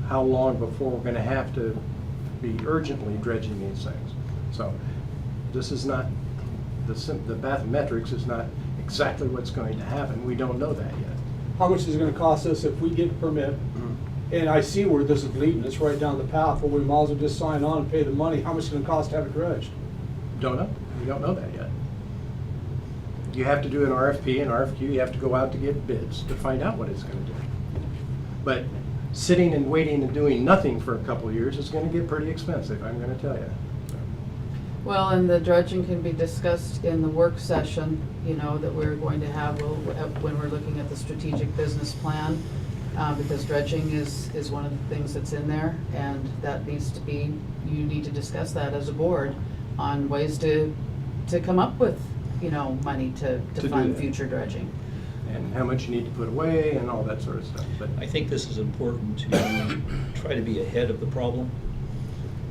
how long before we're going to have to be urgently dredging these things. So, this is not, the bathymetrics is not exactly what's going to happen. We don't know that yet. How much is it gonna cost us if we get a permit? And I see where this is leading, it's right down the path, well, we might as well just sign on and pay the money. How much is it gonna cost to have it dredged? Don't know. We don't know that yet. You have to do an RFP, and RFQ, you have to go out to get bids to find out what it's gonna do. But sitting and waiting and doing nothing for a couple of years is gonna get pretty expensive, I'm gonna tell you. Well, and the dredging can be discussed in the work session, that we're going to have when we're looking at the strategic business plan, because dredging is one of the things that's in there, and that needs to be, you need to discuss that as a board on ways to come up with, money to do fund that. future dredging. And how much you need to put away and all that sort of stuff, but. I think this is important to try to be ahead of the problem.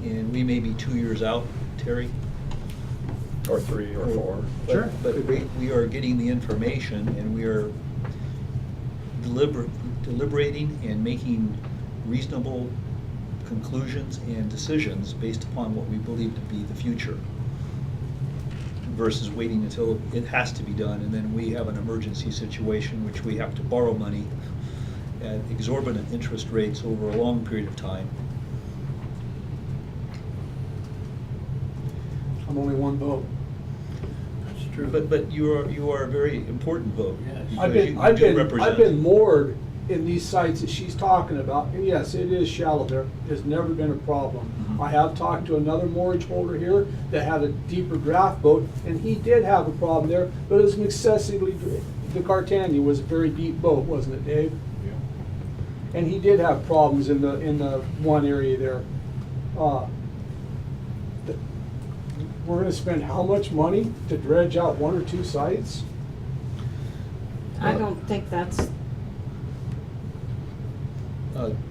And we may be 2 years out, Terry. Or 3 or 4. But- Sure. But we are getting the information, and we are deliberating and making reasonable conclusions and decisions based upon what we believe to be the future, versus waiting until it has to be done, and then we have an emergency situation which we have to borrow money at exorbitant interest rates over a long period of time. I'm only one vote. That's true. But you are a very important vote. Yes. I've because been, you I've do been, represent- I've been moored in these sites that she's talking about, and yes, it is shallow there, has never been a problem. Mhm. I have talked to another moorage holder here that had a deeper draft boat, and he did have a problem there, but it was an excessively, the Cartania was a very deep boat, wasn't it, Dave? And he did have problems in the one area there. We're gonna spend how much money to dredge out one or two sites? I don't think that's,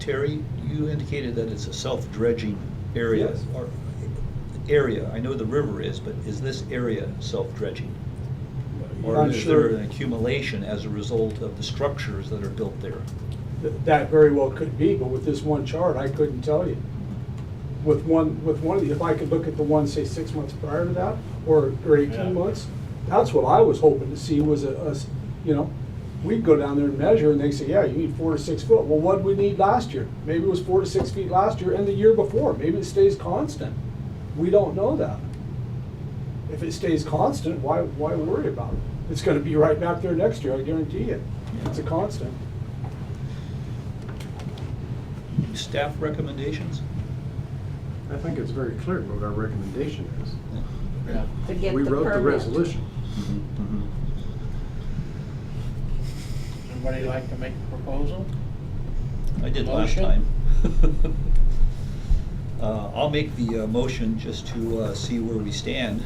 Terry, you indicated that it's a self-dredging area. Yes. Or area, I know the river is, but is this area self-dredging? Or I'm is sure- there an accumulation as a result of the structures that are built there? That very well could be, but with this one chart, I couldn't tell you. With one of the, if I could look at the one, say, 6 months prior to that, or 18 Yeah. months, that's what I was hoping to see was you know, we'd go down there and measure, and they say, yeah, you need 4 to 6 foot. Well, what did we need last year? Maybe it was 4 to 6 feet last year and the year before. Maybe it stays constant. We don't know that. If it stays constant, why worry about it? It's gonna be right back there next year, I guarantee you. It's a constant. Staff recommendations? I think it's very clear what our recommendation is. Yeah. to get the We wrote the permit. resolution. Somebody like to make a proposal? I did last Motion? time. I'll make the motion just to see where we stand,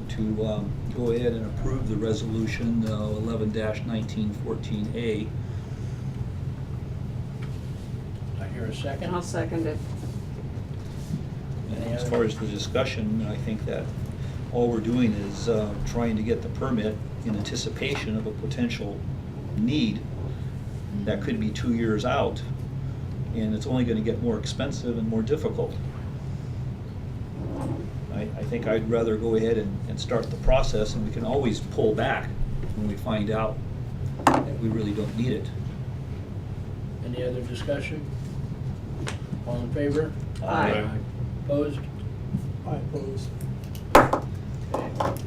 to go ahead and approve the resolution 11-1914A. I hear a second. I'll second it. And as far as the discussion, I think that all we're doing is trying to get the permit in anticipation of a potential need that could be 2 years out, and it's only going to get more expensive and more difficult. I think I'd rather go ahead and start the process, and we can always pull back when we find out that we really don't need it. Any other discussion? All in favor? Aye. Opposed? I oppose. Okay,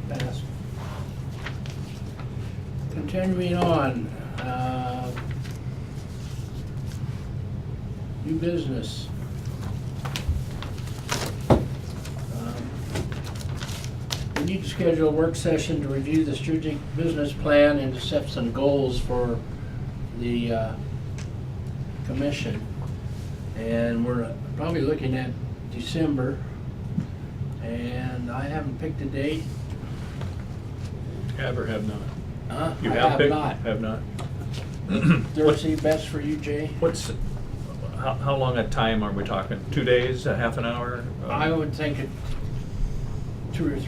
passed. Continuing on, new business. We need to schedule a work session to review the strategic business plan and to set some goals for the commission. And we're probably looking at December, and I haven't picked a date. Have or have not? You I have picked? not. Have not? Thursday best for you, Jay? What's, how long a time are we talking? 2 days, a half an hour? I would think it 2 or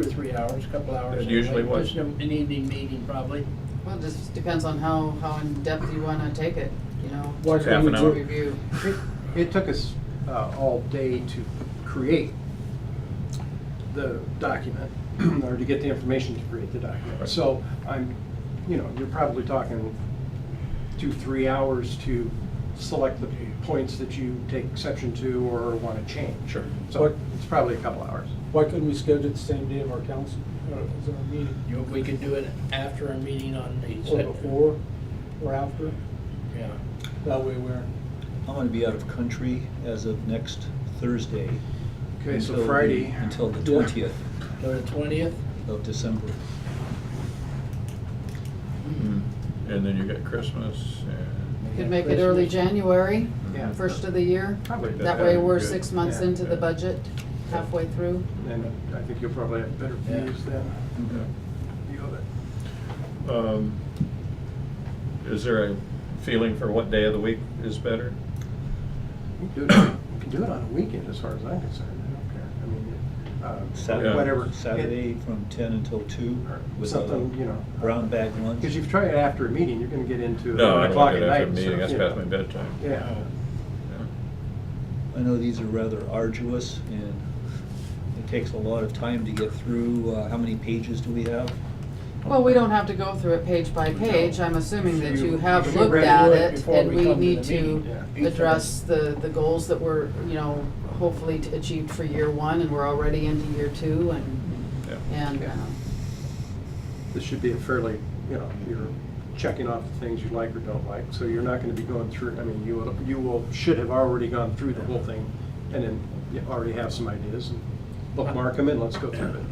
3 hours, a couple hours. Usually anyway. what? Just an evening meeting, probably. Well, it just depends on how in-depth you wanna take it, you know. Why Half couldn't we an do- hour. Review. It took us all day to create the document, or to get the information to create the document. Right. So you're probably talking 2-3 hours to select the points that you take exception to or want to change. Sure. So it's probably a couple hours. Why couldn't we schedule it the same day of our council, as our meeting, We could do it after our meeting on the. or before, or after? Yeah. That way we're, I'm going to be out of country as of next Thursday. Okay, so until the- Friday. Until the Yeah. 20th So the 20th? of December. And then you got Christmas and. Could make it early January, Yeah. first of the year. Probably That that way would be we're good. 6 months Yeah. into the budget, halfway through. And I think you'll probably have better Yeah. views then. Yeah. View of it. Is there a feeling for what day of the week is better? You can do it on a weekend as far as I'm concerned. I don't care. I mean, Saturday, whatever. Saturday from 10 until 2 Or with something, a brown bag lunch. Because if you try it after a meeting, you're gonna get into No, 11 I o'clock don't at want night. to after a meeting, so, that's you know. past my bedtime. Yeah. Yeah. I know these are rather arduous, and it takes a lot of time to get through. How many pages do we have? Well, we don't have to go through it page by page. I'm assuming that you have should looked ready at to do it it, before and we we come to need the meeting. to Yeah. address the goals that were, hopefully achieved for year one, and we're already into year two, and, This should be a fairly, you're checking off the things you like or don't like, so you're not gonna be going through, I mean, should have already gone through the whole thing, and then you already have some ideas, and bookmark them and let's go through it,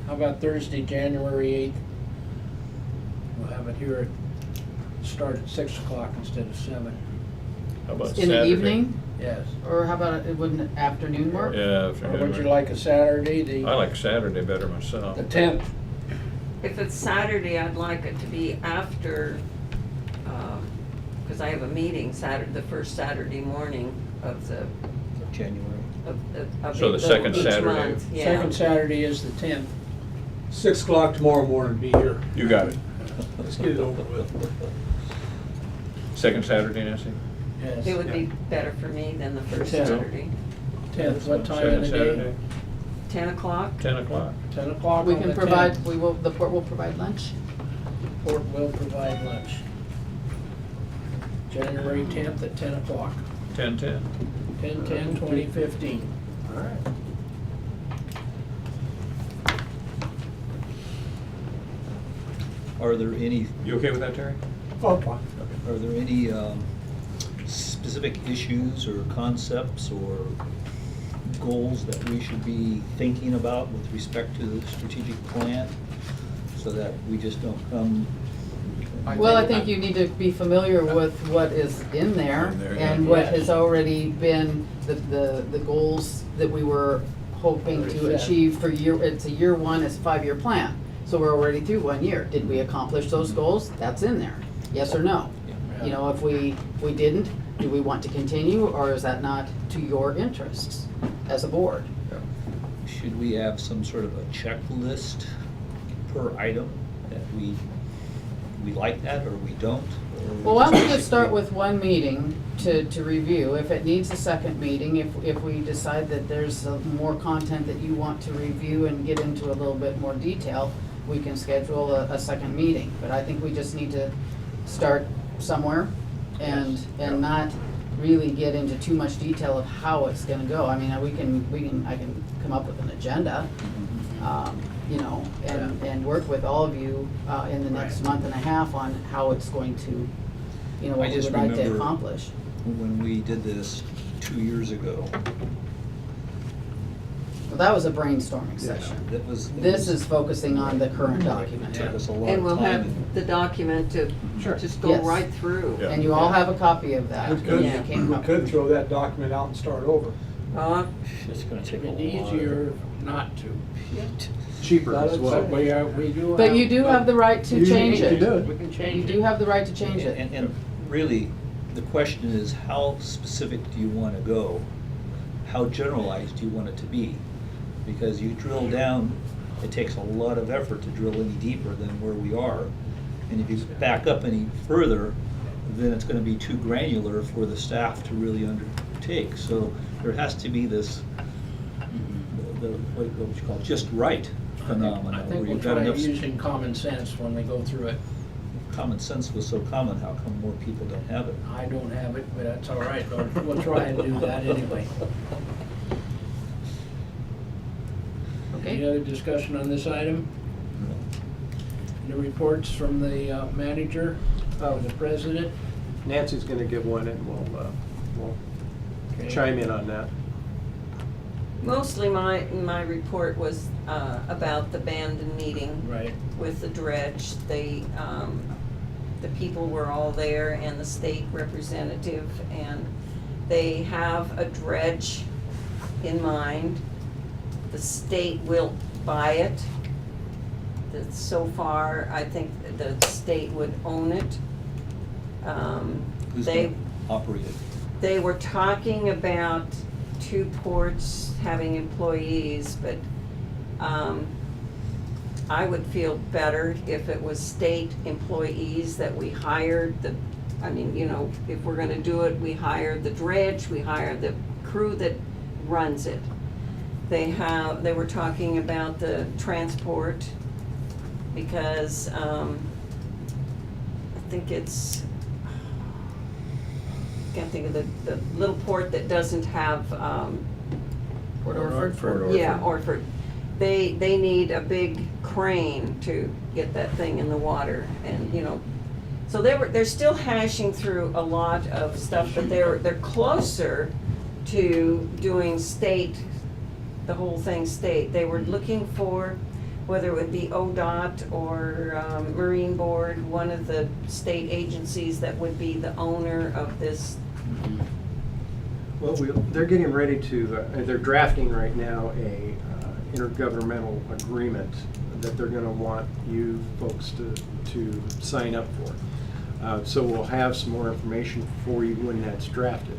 How about Thursday, January 8th? We'll have it here start at 6 o'clock instead of 7. How about in the Saturday? evening, Yes. or how about, it wouldn't afternoon work? Yeah, Or afternoon. would you like a Saturday, I like Saturday better myself. the 10th? If it's Saturday, I'd like it to be after, because I have a meeting Saturday, the first Saturday morning of the, January. of So the each second Saturday. month, yeah. Second Saturday is the 10th. 6 o'clock tomorrow morning, be here. You got it. Let's get it over with. Second Saturday, Nancy? Yes. It would be better for me than the first 10th. Saturday. 10th, what time Second of the day? Saturday, 10 o'clock? 10 o'clock. 10 o'clock We on can the provide, 10th. the port will provide lunch? Port will provide lunch. January 10th at 10 o'clock. 10:10. 10/10/2015. All right. Are there any, You okay with that, Terry? Oh, fine. are there any specific issues or concepts or goals that we should be thinking about with respect to the strategic plan? So that we just don't come, Well, I think you need to be familiar with what is in there In there, yeah. and what Yes. has already been the goals that we were hoping to Already set. achieve for it's a year one, it's a 5-year plan. So we're already through 1 year. Did we accomplish those goals? That's in there. Yes or no? Yeah. You know, if we didn't, do we want to continue, or is that not to your interests as a board? should we have some sort of a checklist per item that we like that or we don't? Or Well, why don't we just start with one meeting to review? If it needs a second meeting, if we decide that there's more content that you want to review and get into a little bit more detail, we can schedule a second meeting. But I think we just need to start somewhere and not really get into too much detail of how it's gonna go. I mean, I can come up with an agenda, and work with all of you in the next Right. month and a half on how it's going to, I what we just would like to remember- accomplish. When we did this 2 years ago, Well, that was a brainstorming session. that was. This is focusing on the current document. Took us a lot And of we'll have time. the document to Sure. just go Yes. right through. Yeah. And you all have a copy of that. We could, Yeah. we could throw that document out and start over. It's gonna take a It'd lot. be easier not to. Cheaper as well. But we do have. But you do have the right to You change need to it. do it. We can You change do it. have the right to change it. And really, the question is, how specific do you want to go? How generalized do you want it to be? Because you drill down, it takes a lot of effort to drill any deeper than where we are. And if you back up any further, then it's gonna be too granular for the staff to really undertake. So there has to be this, what you call just right phenomenon. I where think we'll you've got try enough using common sense when we go through it. Common sense was so common, how come more people don't have it? I don't have it, but that's all right, we'll try and do that anyway. Any Okay? other discussion on this item? The reports from the manager, the president? Nancy's gonna give one and we'll Okay. chime in on that. Mostly my report was about the abandoned meeting Right. with the dredge. The people were all there and the state representative, and they have a dredge in mind. The state will buy it. So far, I think the state would own it. Who's They, gonna operate it? they were talking about 2 ports having employees, but I would feel better if it was state employees that we hired. If we're gonna do it, we hire the dredge, we hire the crew that runs it. They were talking about the transport, because, I think it's, can't think of the little port that doesn't have, Port Orford. yeah, Orford. They need a big crane to get that thing in the water, and, you know, so they're still hashing through a lot of stuff, but they're closer to doing state, the whole thing state. They were looking for whether it would be ODOT or Marine Board, one of the state agencies that would be the owner of this. Well, they're getting ready to, they're drafting right now a intergovernmental agreement that they're gonna want you folks to sign up for. So we'll have some more information for you when that's drafted.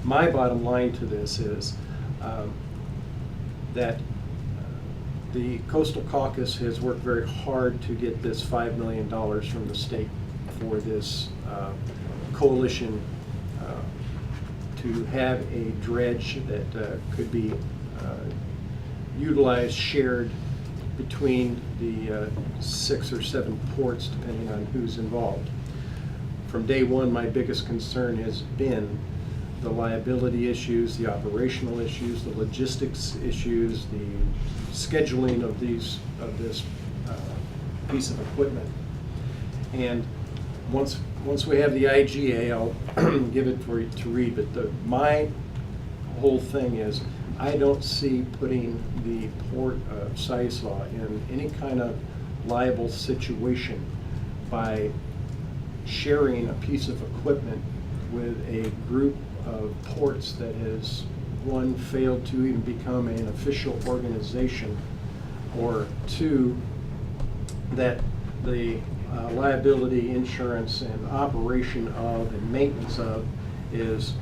My bottom line to this is that the Coastal Caucus has worked very hard to get this $5 million from the state for this coalition to have a dredge that could be utilized, shared between the 6 or 7 ports, depending on who's involved. From day one, my biggest concern has been the liability issues, the operational issues, the logistics issues, the scheduling of this piece of equipment. And once we have the IGA, I'll give it for you to read, but my whole thing is, I don't see putting the Port of Siuslaw in any kind of liable situation by sharing a piece of equipment with a group of ports that has, one, failed to even become an official organization, or two, that the liability, insurance, and operation of and maintenance of is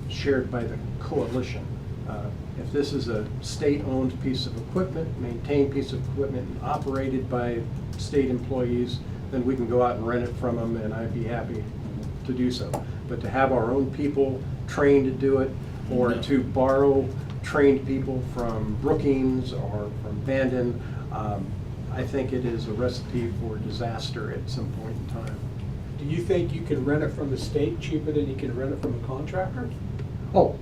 shared by the coalition. If this is a state-owned piece of equipment, maintained piece of equipment, and operated by state employees, then we can go out and rent it from them, and I'd be happy to do so. But to have our own people trained to do it, or to borrow trained people from Brookings or from Bandon, I think it is a recipe for disaster at some point in time. Do you think you can rent it from the state cheaper than you can rent it from a contractor? Oh,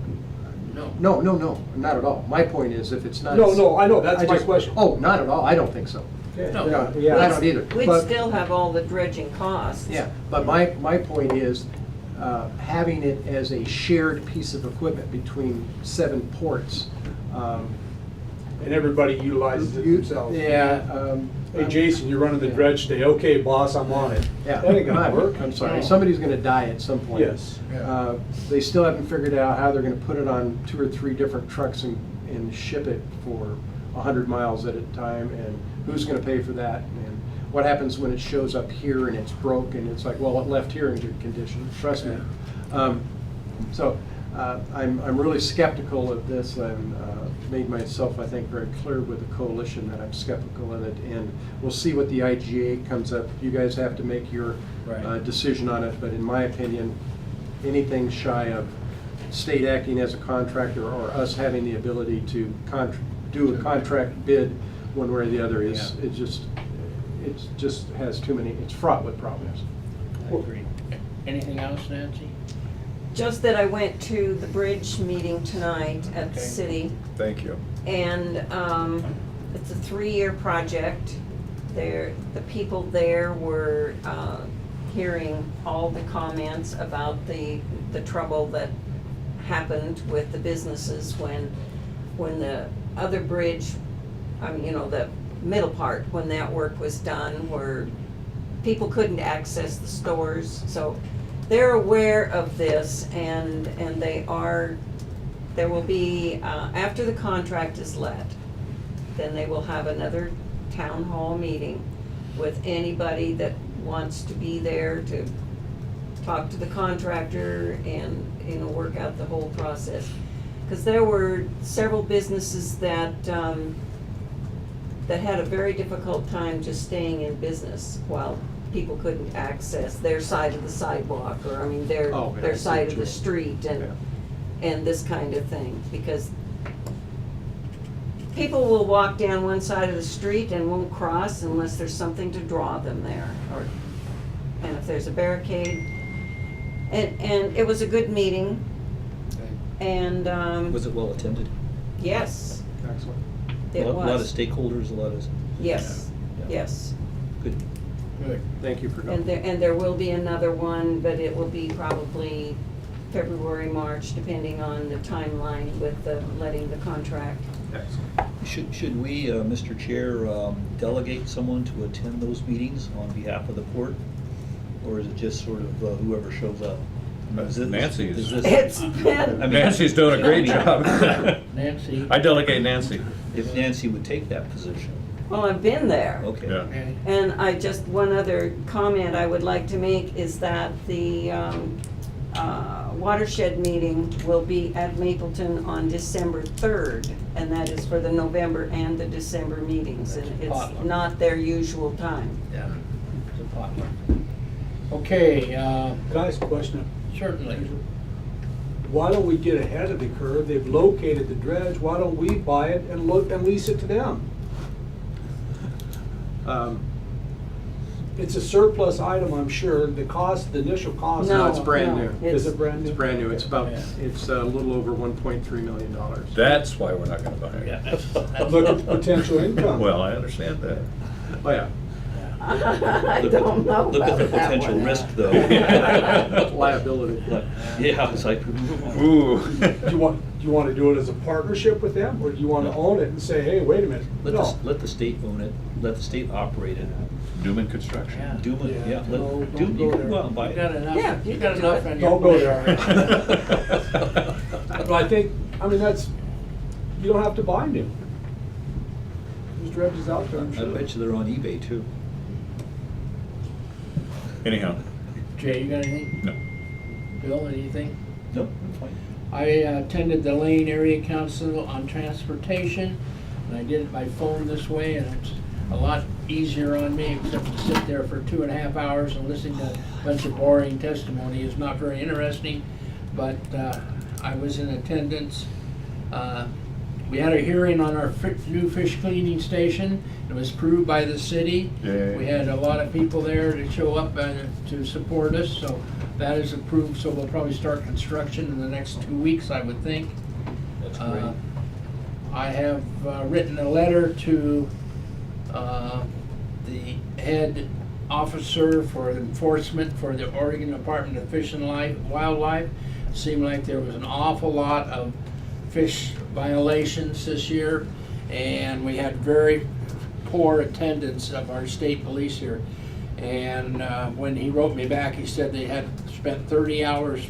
No. no, not at all. My point is, if it's not. No, I know, that's I my just- question. Oh, not at all, I don't think so. Okay. No. Yeah, I don't either. We'd But- still have all the dredging costs. Yeah, but my point is, having it as a shared piece of equipment between 7 ports. And everybody utilizes it themselves. Yeah. Hey, Jason, you're running the dredge today. Okay, boss, I'm on it. Yeah. That ain't gonna work. I'm sorry, somebody's gonna die at some point. Yes. They still haven't figured out how they're gonna put it on 2 or 3 different trucks and ship it for 100 miles at a time, and who's gonna pay for that? And what happens when it shows up here and it's broke, and it's like, well, it left here in good condition, trust me. So I'm really skeptical of this. I'm made myself, I think, very clear with the coalition that I'm skeptical of it, and we'll see what the IGA comes up. You guys have to make your Right. decision on it, but in my opinion, anything shy of state acting as a contractor or us having the ability to do a contract bid one way or the other is, Yeah. it just has too many, it's fraught with problems. I agree. Anything else, Nancy? Just that I went to the bridge meeting tonight at the Okay. city, Thank you. and it's a 3-year project. The people there were hearing all the comments about the trouble that happened with the businesses when the other bridge, the middle part, when that work was done, where people couldn't access the stores. So they're aware of this, and there will be, after the contract is let, then they will have another town hall meeting with anybody that wants to be there to talk to the contractor and, work out the whole process. Because there were several businesses that had a very difficult time just staying in business while people couldn't access their side of the sidewalk, or, I mean, their, Oh, yeah, I their see side what of you the mean. street, Yeah. and this kind of thing, because people will walk down one side of the street and won't cross unless there's something to draw them there, or, and if there's a barricade. And it was a good meeting, and, Was it well attended? yes, Excellent. it A lot of was. stakeholders, a lot of. Yes, Yeah. yes. Good. Good. Thank you for And coming. there will be another one, but it will be probably February, March, depending on the timeline with the, letting the contract. Excellent. Should we, Mr. Chair, delegate someone to attend those meetings on behalf of the port? Or is it just sort of whoever shows up? Is it- Nancy is- is this- It's been. Nancy's doing a great job. Nancy? I delegate Nancy. If Nancy would take that position, Well, I've been there. okay. Yeah. Okay. And one other comment I would like to make is that the watershed meeting will be at Mapleton on December 3rd, and that is for the November and the December meetings, and That's a it's potluck. not their usual time. Yeah, it's a potluck. Okay, Can I ask a question? certainly. Why don't we get ahead of the curve? They've located the dredge, why don't we buy it and lease it to them? It's a surplus item, I'm sure, the cost, the initial cost. No, it's brand no, new. Is it brand new? It's brand new. It's about, Yeah. it's a little over $1.3 million. That's why we're not gonna buy Yeah, it. that's- Look at the potential income. Well, I understand that. Oh, yeah. I Look at- don't know Look at the about that potential one. risk, though. Liability. Yeah, it's like, Ooh. Do you want to do it as a partnership with them, or do you want to own it and say, hey, wait a minute? No. let the state own it, let the state operate it. Newman Construction. Yeah. Doom it, Yeah, yeah, no, let, don't do, you go can go there. out and buy You got it. enough, Yeah, you you got can do enough it. on your Don't go plate there. already. But I think, I mean, that's, you don't have to buy new. There's dredges out there, I'm I sure. bet you they're on eBay too. Anyhow, Jay, you got anything? no. Bill, anything? Nope, I'm fine. I attended the Lane Area Council on Transportation, and I did it by phone this way, and it's a lot easier on me, except to sit there for 2.5 hours and listen to a bunch of boring testimony is not very interesting, but I was in attendance. We had a hearing on our new fish cleaning station. It was approved by the city. Yay. We had a lot of people there to show up to support us, so that is approved, so we'll probably start construction in the next 2 weeks, I would think. That's great. I have written a letter to the head officer for enforcement for the Oregon Department of Fish and Wildlife. Seemed like there was an awful lot of fish violations this year, and we had very poor attendance of our state police here. And when he wrote me back, he said they had spent 30 hours,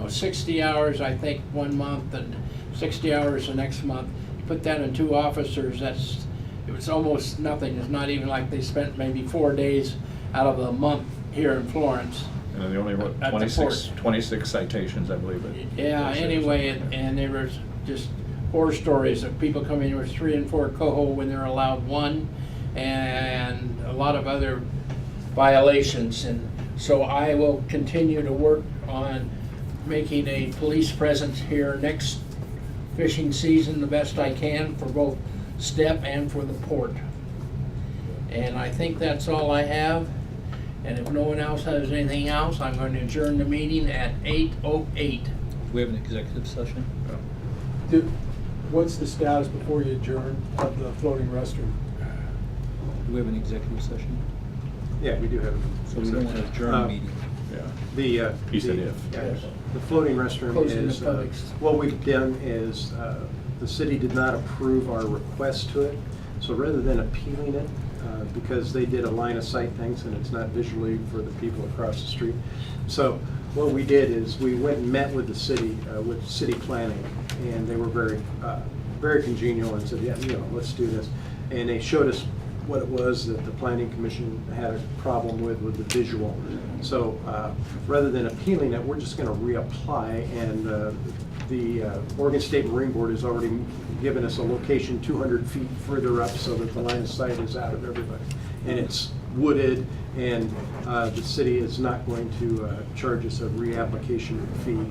60 hours, I think, 1 month, and 60 hours the next month. You put that in 2 officers, it was almost nothing. It's not even like they spent maybe 4 days out of a month here in Florence. And they only wrote At the 26 citations, I believe. Yeah, anyway, and there was just horror stories of people coming with 3 and 4 coho when they're allowed 1, and a lot of other violations. And so I will continue to work on making a police presence here next fishing season the best I can for both STEP and for the port. And I think that's all I have. And if no one else has anything else, I'm going to adjourn the meeting at 8:08. Do we have an executive session? What's the status before you adjourn of the floating restroom? Do we have an executive session? Yeah, we do have. So we don't want to adjourn Uh, the meeting. Yeah. The, He said the- if. yeah, the floating restroom Closing the is, public. what we've done is, the city did not approve our request to it. So rather than appealing it, because they did a line of sight things and it's not visually for the people across the street. So what we did is we went and met with the city, with city planning, and they were very, very congenial and said, yeah, let's do this. And they showed us what it was that the planning commission had a problem with the visual. So rather than appealing it, we're just gonna reapply, and The Oregon State Marine Board has already given us a location 200 feet further up so that the line of sight is out of everybody. And it's wooded, and the city is not going to charge us a reapplication fee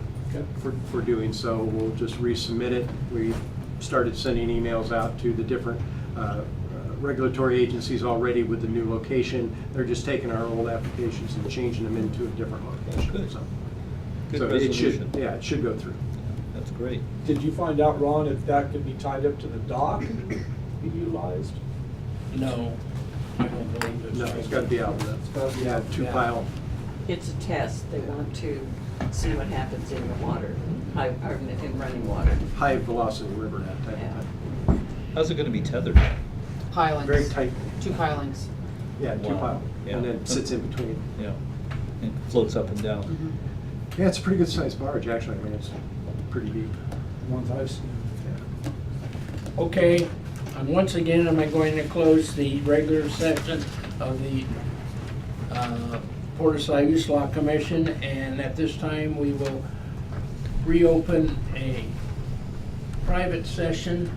for doing so. We'll just resubmit it. We started sending emails out to the different regulatory agencies already with the new location. They're just taking our old applications and changing them into a different location. Good. So Good it should, resolution. yeah, it should go through. That's great. Did you find out, Ron, if that could be tied up to the dock and be utilized? No, I don't believe it. No, it's got to be out there. It's gotta be Yeah, out, two yeah. pile. It's a test. They want to see what happens in the water, in running water. High velocity river net type Yeah. of thing. How's it gonna be tethered? Pilings. Very tight, 2 pilings. yeah, two Wow. pile, and Yeah. then sits in between. Yeah, and floats up and down. Mhm. Yeah, it's a pretty good sized barge, actually. I mean, it's pretty deep. The ones I've seen. Yeah. Okay, and once again, am I going to close the regular session of the Port of Silas Law Commission, and at this time, we will reopen a private session